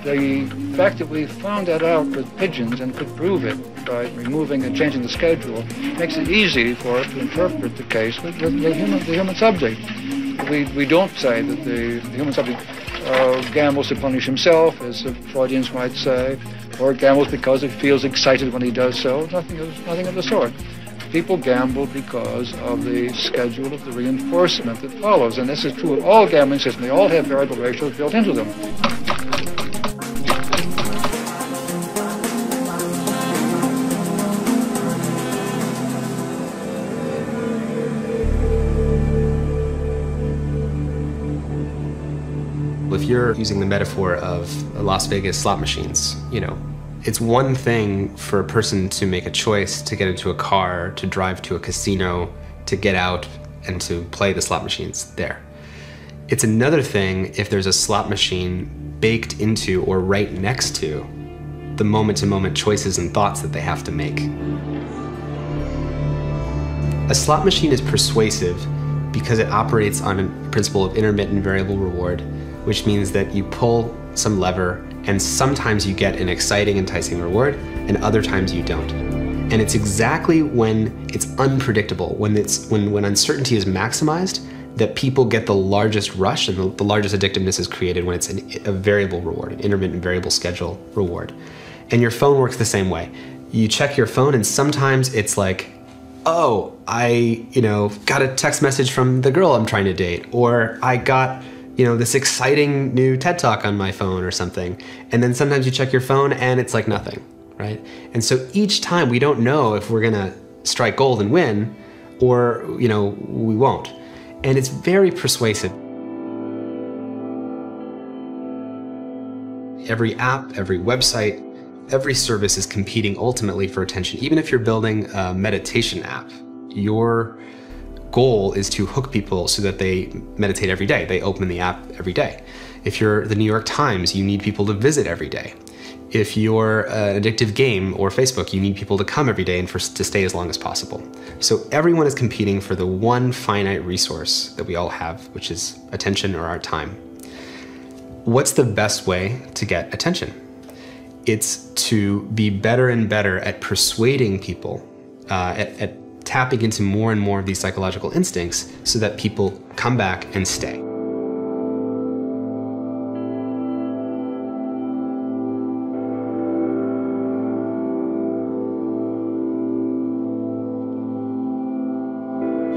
the fact that we found that out with pigeons and could prove it by removing and changing the schedule makes it easy for us to interpret the case with the human subject. We don't say that the human subject gambles to punish himself, as the Freudians might say, or gambles because he feels excited when he does so. Nothing of the sort. People gamble because of the schedule of the reinforcement that follows, and this is true of all gambling systems. They all have variable ratios built into them. If you're using the metaphor of Las Vegas slot machines, it's one thing for a person to make a choice to get into a car, to drive to a casino, to get out and to play the slot machines there. It's another thing if there's a slot machine baked into or right next to the moment-to-moment choices and thoughts that they have to make. A slot machine is persuasive because it operates on a principle of intermittent variable reward, which means that you pull some lever and sometimes you get an exciting, enticing reward, and other times you don't. And it's exactly when it's unpredictable, when uncertainty is maximized, that people get the largest rush and the largest addictiveness is created when it's a variable reward, an intermittent variable schedule reward. And your phone works the same way. You check your phone and sometimes it's like, oh, I got a text message from the girl I'm trying to date, or I got this exciting new TED Talk on my phone or something. And then sometimes you check your phone and it's like nothing, right? And so each time we don't know if we're gonna strike gold and win, or we won't. And it's very persuasive. Every app, every website, every service is competing ultimately for attention. Even if you're building a meditation app, your goal is to hook people so that they meditate every day. They open the app every day. If you're the New York Times, you need people to visit every day. If you're an addictive game or Facebook, you need people to come every day and to stay as long as possible. So everyone is competing for the one finite resource that we all have, which is attention or our time. What's the best way to get attention? It's to be better and better at persuading people, at tapping into more and more of these psychological instincts so that people come back and stay.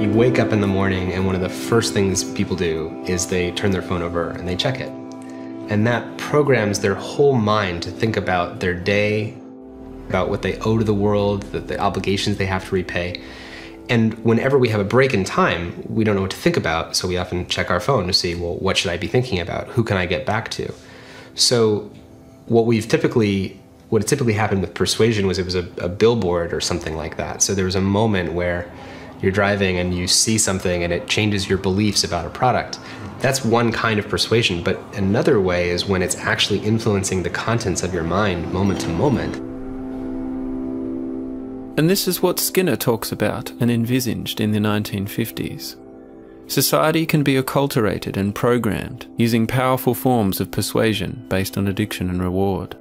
You wake up in the morning and one of the first things people do is they turn their phone over and they check it. And that programs their whole mind to think about their day, about what they owe to the world, the obligations they have to repay. And whenever we have a break in time, we don't know what to think about, so we often check our phone to see, well, what should I be thinking about? Who can I get back to? So what typically happened with Persuasion was it was a billboard or something like that. So there was a moment where you're driving and you see something and it changes your beliefs about a product. That's one kind of persuasion, but another way is when it's actually influencing the contents of your mind moment to moment. And this is what Skinner talks about and envisaged in the 1950s. Society can be acculturated and programmed using powerful forms of persuasion based on addiction and reward.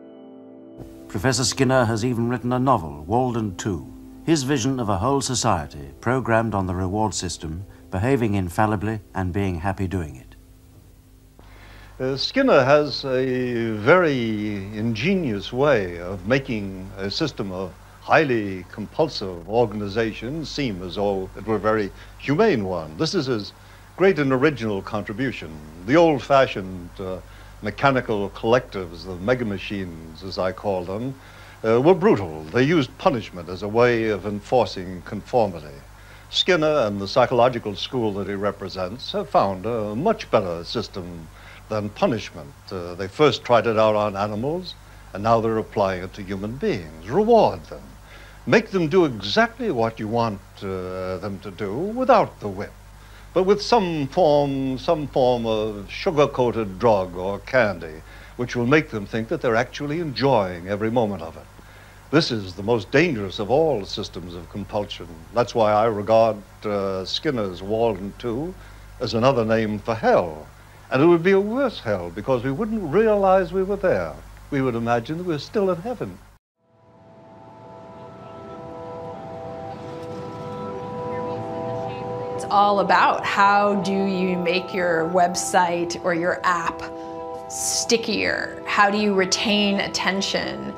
Professor Skinner has even written a novel, Walden 2. His vision of a whole society programmed on the reward system, behaving infallibly and being happy doing it. Skinner has a very ingenious way of making a system of highly compulsive organizations seem as though it were a very humane one. This is his great and original contribution. The old-fashioned mechanical collectives, the mega machines as I call them, were brutal. They used punishment as a way of enforcing conformity. Skinner and the psychological school that he represents have found a much better system than punishment. They first tried it out on animals, and now they're applying it to human beings. Reward them. Make them do exactly what you want them to do without the whip, but with some form of sugar-coated drug or candy, which will make them think that they're actually enjoying every moment of it. This is the most dangerous of all systems of compulsion. That's why I regard Skinner's Walden 2 as another name for hell. And it would be a worse hell because we wouldn't realize we were there. We would imagine that we're still in heaven. It's all about how do you make your website or your app stickier? How do you retain attention?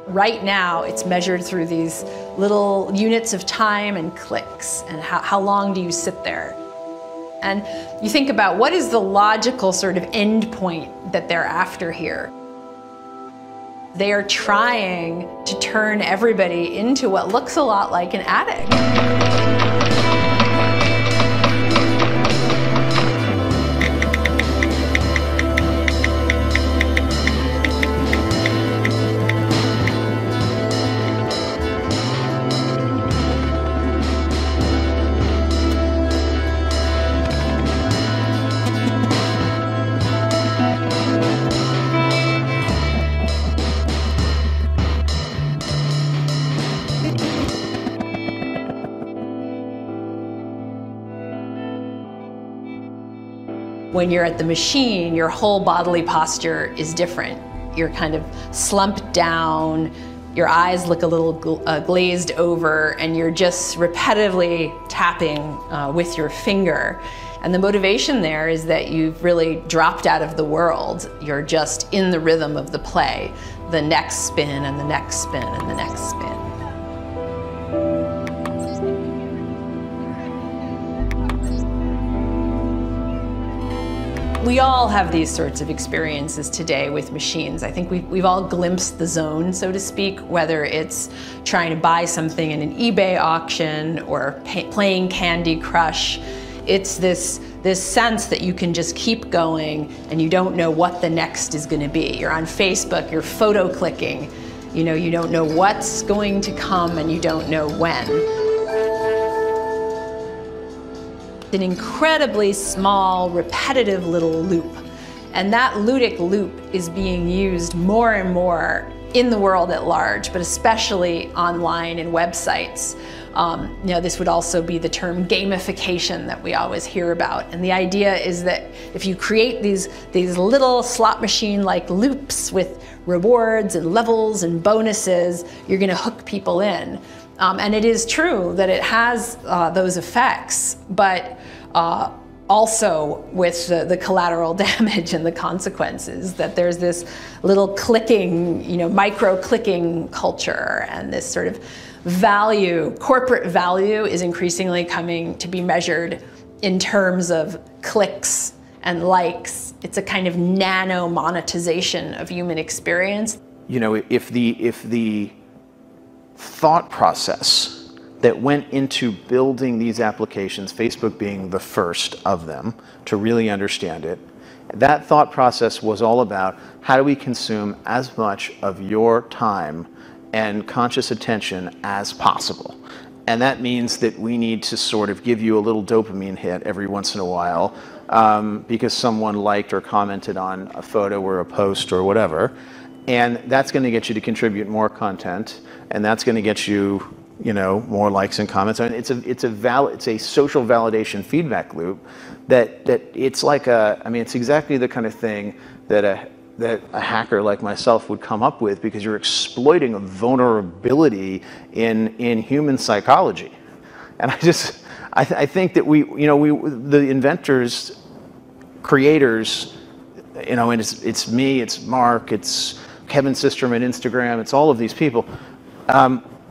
Right now, it's measured through these little units of time and clicks, and how long do you sit there? And you think about what is the logical sort of end point that they're after here. They are trying to turn everybody into what looks a lot like an addict. When you're at the machine, your whole bodily posture is different. You're kind of slumped down, your eyes look a little glazed over, and you're just repetitively tapping with your finger. And the motivation there is that you've really dropped out of the world. You're just in the rhythm of the play, the next spin and the next spin and the next spin. We all have these sorts of experiences today with machines. I think we've all glimpsed the zone, so to speak, whether it's trying to buy something in an eBay auction or playing Candy Crush. It's this sense that you can just keep going and you don't know what the next is going to be. You're on Facebook, you're photo clicking, you don't know what's going to come and you don't know when. An incredibly small, repetitive little loop. And that ludic loop is being used more and more in the world at large, but especially online and websites. This would also be the term gamification that we always hear about. And the idea is that if you create these little slot machine-like loops with rewards and levels and bonuses, you're gonna hook people in. And it is true that it has those effects, but also with the collateral damage and the consequences, that there's this little clicking, micro-clicking culture, and this sort of value, corporate value, is increasingly coming to be measured in terms of clicks and likes. It's a kind of nano monetization of human experience. If the thought process that went into building these applications, Facebook being the first of them to really understand it, that thought process was all about how do we consume as much of your time and conscious attention as possible. And that means that we need to sort of give you a little dopamine hit every once in a while because someone liked or commented on a photo or a post or whatever. And that's going to get you to contribute more content, and that's going to get you more likes and comments. I mean, it's a social validation feedback loop that it's like it's exactly the kind of thing that a hacker like myself would come up with, because you're exploiting a vulnerability in human psychology. And I think that the inventors, creators, and it's me, it's Mark, it's Kevin Systrom at Instagram, it's all of these people,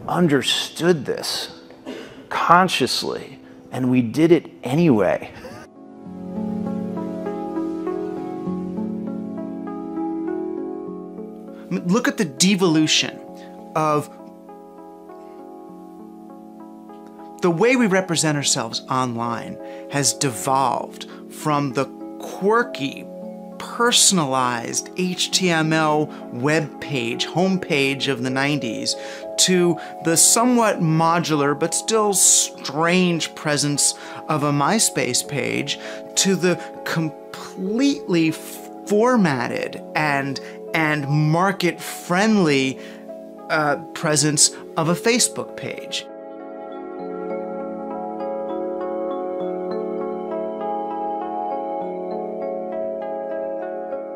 understood this consciously, and we did it anyway. Look at the devolution of the way we represent ourselves online has devolved from the quirky, personalized HTML web page, homepage of the 90s, to the somewhat modular but still strange presence of a MySpace page, to the completely formatted and market-friendly presence of a Facebook page.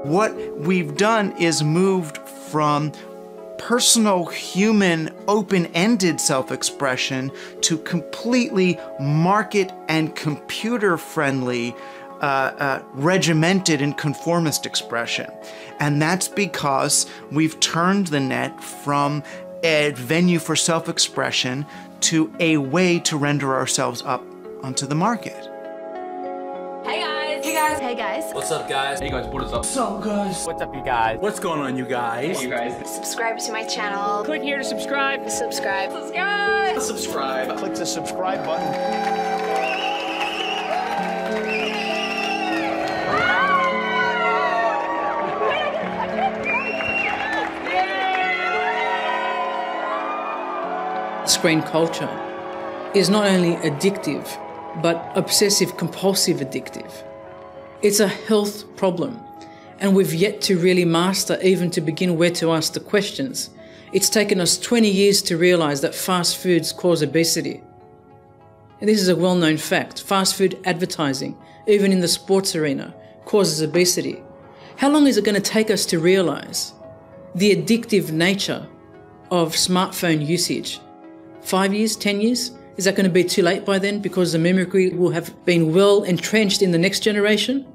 What we've done is moved from personal, human, open-ended self-expression to completely market and computer-friendly, regimented and conformist expression. And that's because we've turned the net from a venue for self-expression to a way to render ourselves up onto the market. Hey guys! Hey guys! Hey guys! What's up, guys? Hey guys, what is up? What's up, guys? What's up, you guys? What's going on, you guys? Hey, you guys. Subscribe to my channel. Click here to subscribe. Subscribe. Subscribe! Subscribe. Click the subscribe button. Screen culture is not only addictive, but obsessive-compulsive addictive. It's a health problem, and we've yet to really master even to begin where to ask the questions. It's taken us 20 years to realize that fast foods cause obesity. And this is a well-known fact. Fast food advertising, even in the sports arena, causes obesity. How long is it going to take us to realize the addictive nature of smartphone usage? 5 years, 10 years? Is that going to be too late by then because the mimicry will have been well entrenched in the next generation?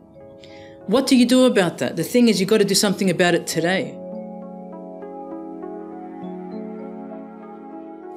What do you do about that? The thing is, you've got to do something about it today.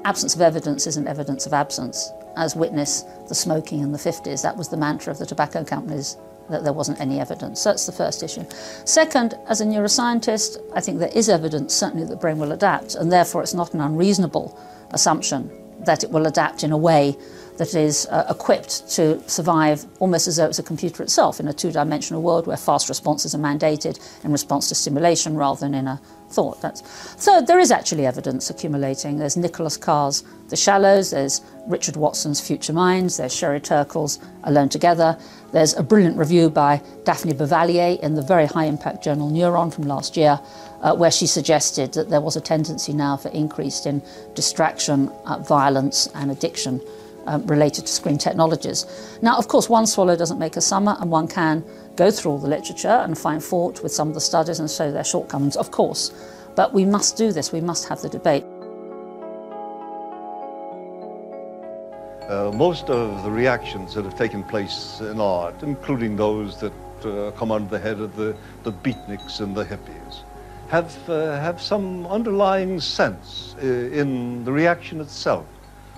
Absence of evidence isn't evidence of absence. As witness the smoking in the 50s, that was the mantra of the tobacco companies, that there wasn't any evidence. So that's the first issue. Second, as a neuroscientist, I think there is evidence, certainly, that the brain will adapt, and therefore it's not an unreasonable assumption that it will adapt in a way that is equipped to survive almost as though it's a computer itself in a two-dimensional world where fast responses are mandated in response to stimulation rather than in a thought. Third, there is actually evidence accumulating. There's Nicholas Carr's The Shallows, there's Richard Watson's Future Minds, there's Sherry Turkle's Alone Together, there's a brilliant review by Daphne Bavelier in the very high-impact journal Neuron from last year, where she suggested that there was a tendency now for increase in distraction, violence and addiction related to screen technologies. Now, of course, one swallow doesn't make a summer, and one can go through all the literature and find fault with some of the studies and show their shortcomings, of course. But we must do this, we must have the debate. Most of the reactions that have taken place in art, including those that come under the head of the beatniks and the hippies, have some underlying sense in the reaction itself.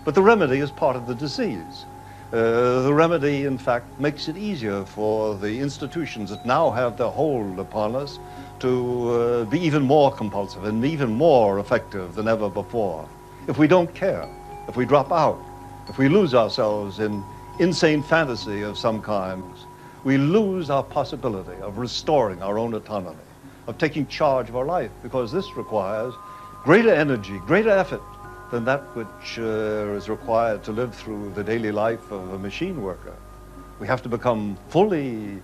But the remedy is part of the disease. The remedy, in fact, makes it easier for the institutions that now have their hold upon us to be even more compulsive and even more effective than ever before. If we don't care, if we drop out, if we lose ourselves in insane fantasy of some kinds, we lose our possibility of restoring our own autonomy, of taking charge of our life, because this requires greater energy, greater effort than that which is required to live through the daily life of a machine worker. We have to become fully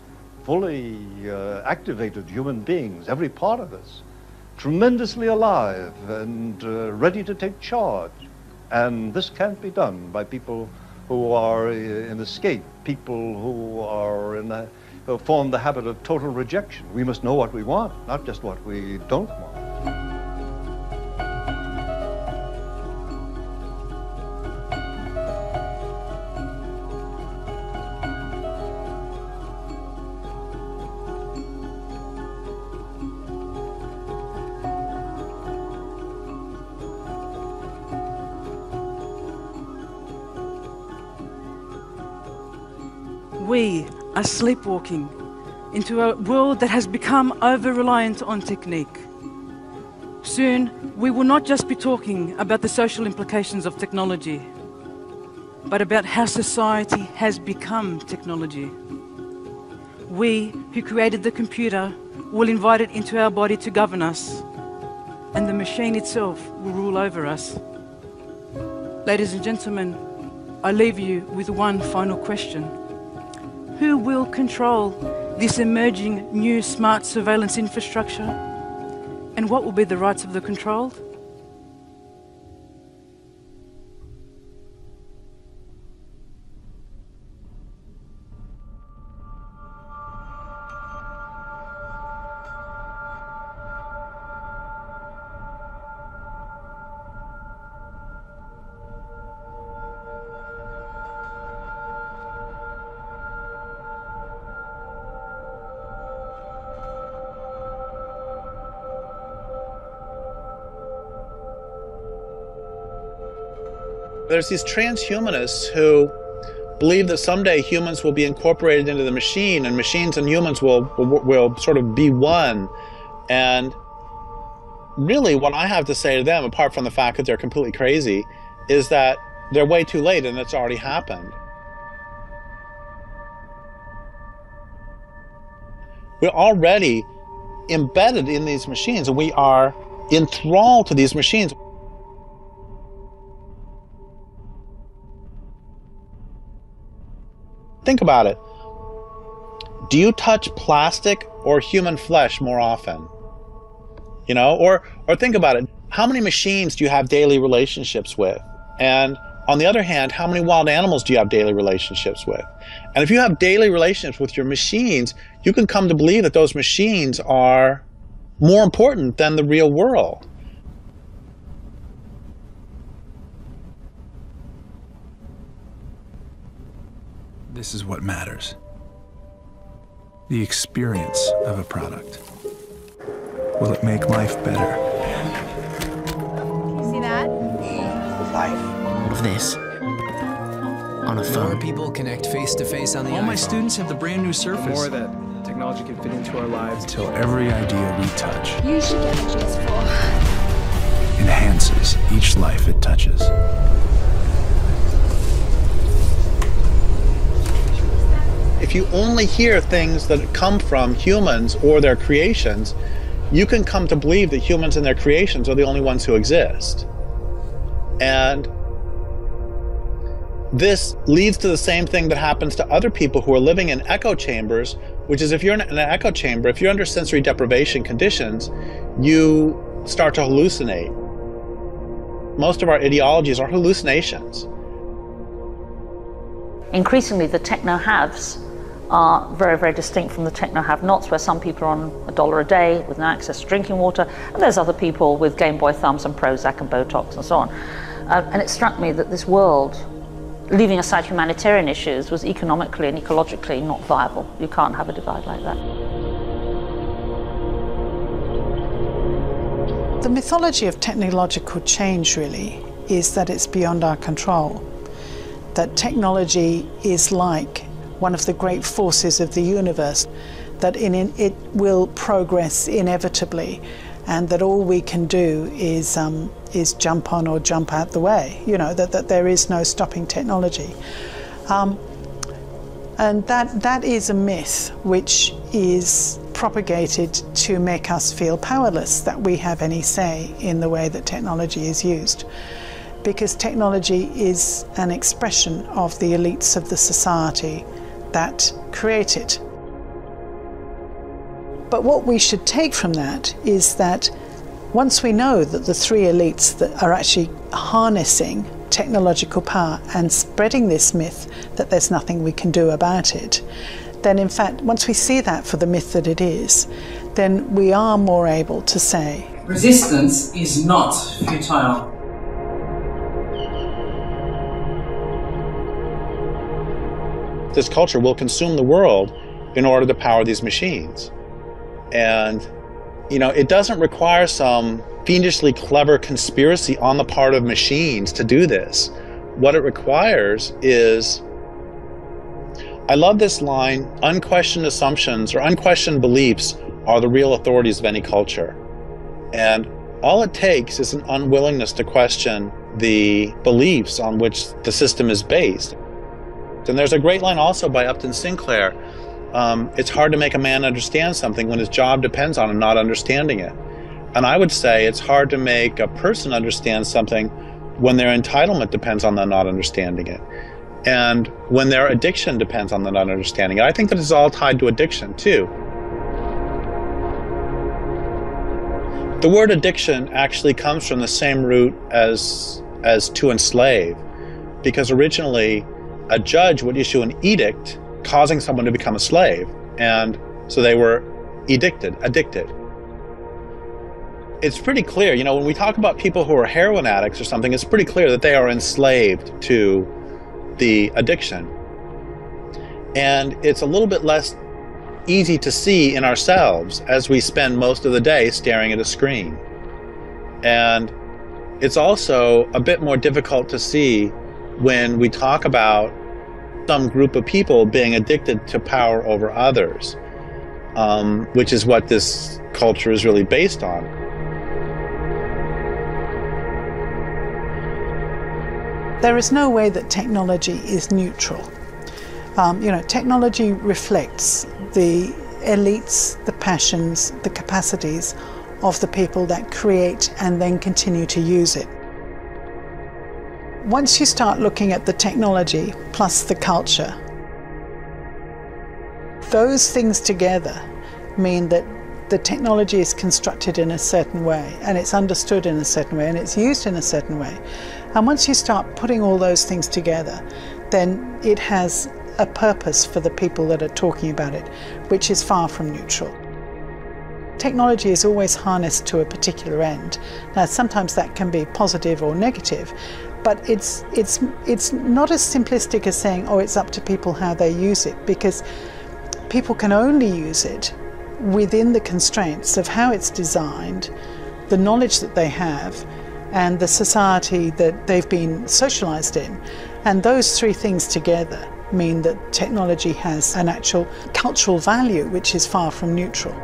activated human beings, every part of us, tremendously alive and ready to take charge. And this can't be done by people who are in escape, people who are who form the habit of total rejection. We must know what we want, not just what we don't want. We are sleepwalking into a world that has become over-reliant on technique. Soon, we will not just be talking about the social implications of technology, but about how society has become technology. We, who created the computer, will invite it into our body to govern us, and the machine itself will rule over us. Ladies and gentlemen, I leave you with one final question. Who will control this emerging new smart surveillance infrastructure? And what will be the rights of the controlled? There's these transhumanists who believe that someday humans will be incorporated into the machine, and machines and humans will sort of be one. And really what I have to say to them, apart from the fact that they're completely crazy, is that they're way too late and it's already happened. We're already embedded in these machines, and we are enthralled to these machines. Think about it. Do you touch plastic or human flesh more often? You know, or think about it. How many machines do you have daily relationships with? And on the other hand, how many wild animals do you have daily relationships with? And if you have daily relationships with your machines, you can come to believe that those machines are more important than the real world. This is what matters. The experience of a product. Will it make life better? You see that? Life. Of this. On a phone. More people connect face-to-face on the All iPhone. my students have the brand new Surface. More that technology can fit into our lives. Till every idea we touch You should get a GS4. enhances each life it touches. If you only hear things that come from humans or their creations, you can come to believe that humans and their creations are the only ones who exist. And this leads to the same thing that happens to other people who are living in echo chambers, which is if you're in an echo chamber, if you're under sensory deprivation conditions, you start to hallucinate. Most of our ideologies are hallucinations. Increasingly, the techno-haves are very, very distinct from the techno-have-nots, where some people are on $1 a day with no access to drinking water, and there's other people with Game Boy thumbs and Prozac and Botox and so on. And it struck me that this world leaving aside humanitarian issues, was economically and ecologically not viable. You can't have a divide like that. The mythology of technological change really is that it's beyond our control, that technology is like one of the great forces of the universe, that it will progress inevitably, and that all we can do is jump on or jump out the way, you know, that there is no stopping technology. And that is a myth which is propagated to make us feel powerless, that we have any say in the way that technology is used. Because technology is an expression of the elites of the society that create it. But what we should take from that is that once we know that the three elites that are actually harnessing technological power and spreading this myth that there's nothing we can do about it, then in fact, once we see that for the myth that it is, then we are more able to say, resistance is not futile. This culture will consume the world in order to power these machines. And, you know, it doesn't require some fiendishly clever conspiracy on the part of machines to do this. What it requires is, I love this line, unquestioned assumptions or unquestioned beliefs are the real authorities of any culture. And all it takes is an unwillingness to question the beliefs on which the system is based. And there's a great line also by Upton Sinclair. It's hard to make a man understand something when his job depends on him not understanding it. And I would say it's hard to make a person understand something when their entitlement depends on them not understanding it. And when their addiction depends on them not understanding it. I think that it's all tied to addiction too. The word addiction actually comes from the same root as to enslave, because originally a judge would issue an edict causing someone to become a slave, and so they were addicted. It's pretty clear, you know, when we talk about people who are heroin addicts or something, it's pretty clear that they are enslaved to the addiction. And it's a little bit less easy to see in ourselves as we spend most of the day staring at a screen. And it's also a bit more difficult to see when we talk about some group of people being addicted to power over others, which is what this culture is really based on. There is no way that technology is neutral. You know, technology reflects the elites, the passions, the capacities of the people that create and then continue to use it. Once you start looking at the technology plus the culture, those things together mean that the technology is constructed in a certain way, and it's understood in a certain way, and it's used in a certain way. And once you start putting all those things together, then it has a purpose for the people that are talking about it, which is far from neutral. Technology is always harnessed to a particular end. Now, sometimes that can be positive or negative, but it's not as simplistic as saying, oh, it's up to people how they use it, because people can only use it within the constraints of how it's designed, the knowledge that they have, and the society that they've been socialized in. And those three things together mean that technology has an actual cultural value which is far from neutral.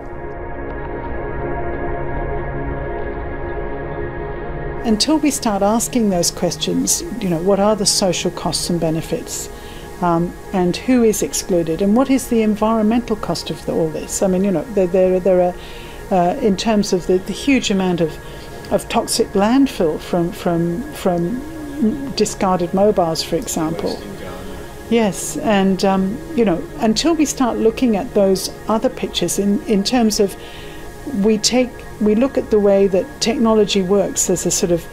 Until we start asking those questions, you know, what are the social costs and benefits? And who is excluded? And what is the environmental cost of all this? I mean, you know, there are in terms of the huge amount of toxic landfill from discarded mobiles, for example. Yes, and you know, until we start looking at those other pictures in terms of we look at the way that technology works as a sort of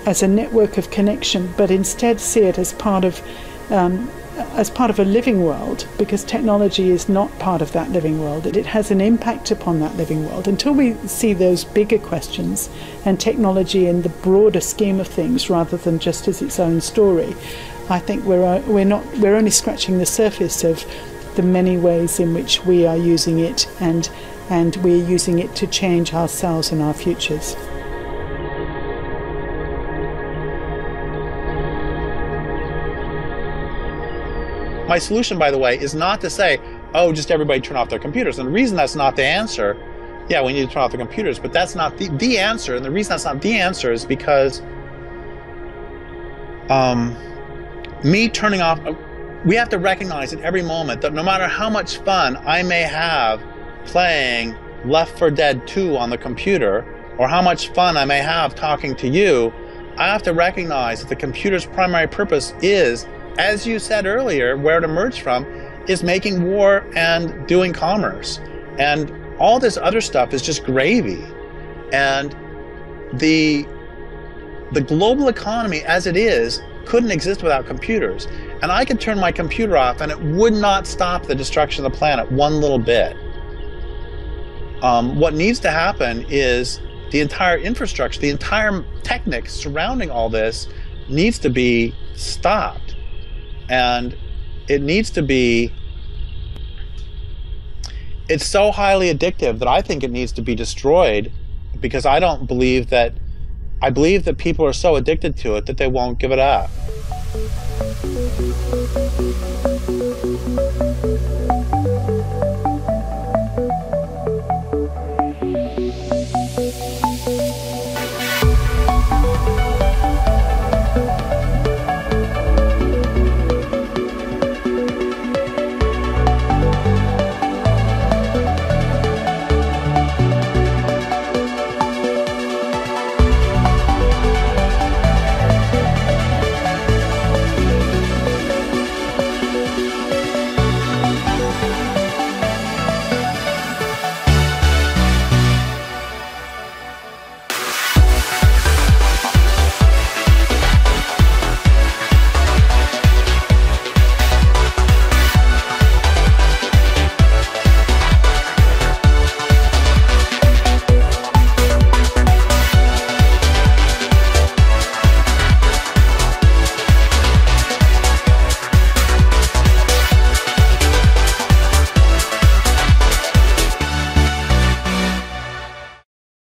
as a network of connection, but instead see it as part of as part of a living world, because technology is not part of that living world. It has an impact upon that living world. Until we see those bigger questions and technology in the broader scheme of things rather than just as its own story, I think we're only scratching the surface of the many ways in which we are using it, and we're using it to change ourselves and our futures. My solution, by the way, is not to say, oh, just everybody turn off their computers. And the reason that's not the answer, yeah, we need to turn off the computers, but that's not the answer. And the reason that's not the answer is because me turning off, we have to recognize at every moment that no matter how much fun I may have playing Left 4 Dead 2 on the computer, or how much fun I may have talking to you, I have to recognize that the computer's primary purpose is, as you said earlier, where it emerged from, is making war and doing commerce. And all this other stuff is just gravy. And the global economy as it is couldn't exist without computers. And I could turn my computer off and it would not stop the destruction of the planet one little bit. What needs to happen is the entire infrastructure, the entire technique surrounding all this needs to be stopped. And it needs to be, it's so highly addictive that I think it needs to be destroyed, because I believe that people are so addicted to it that they won't give it up.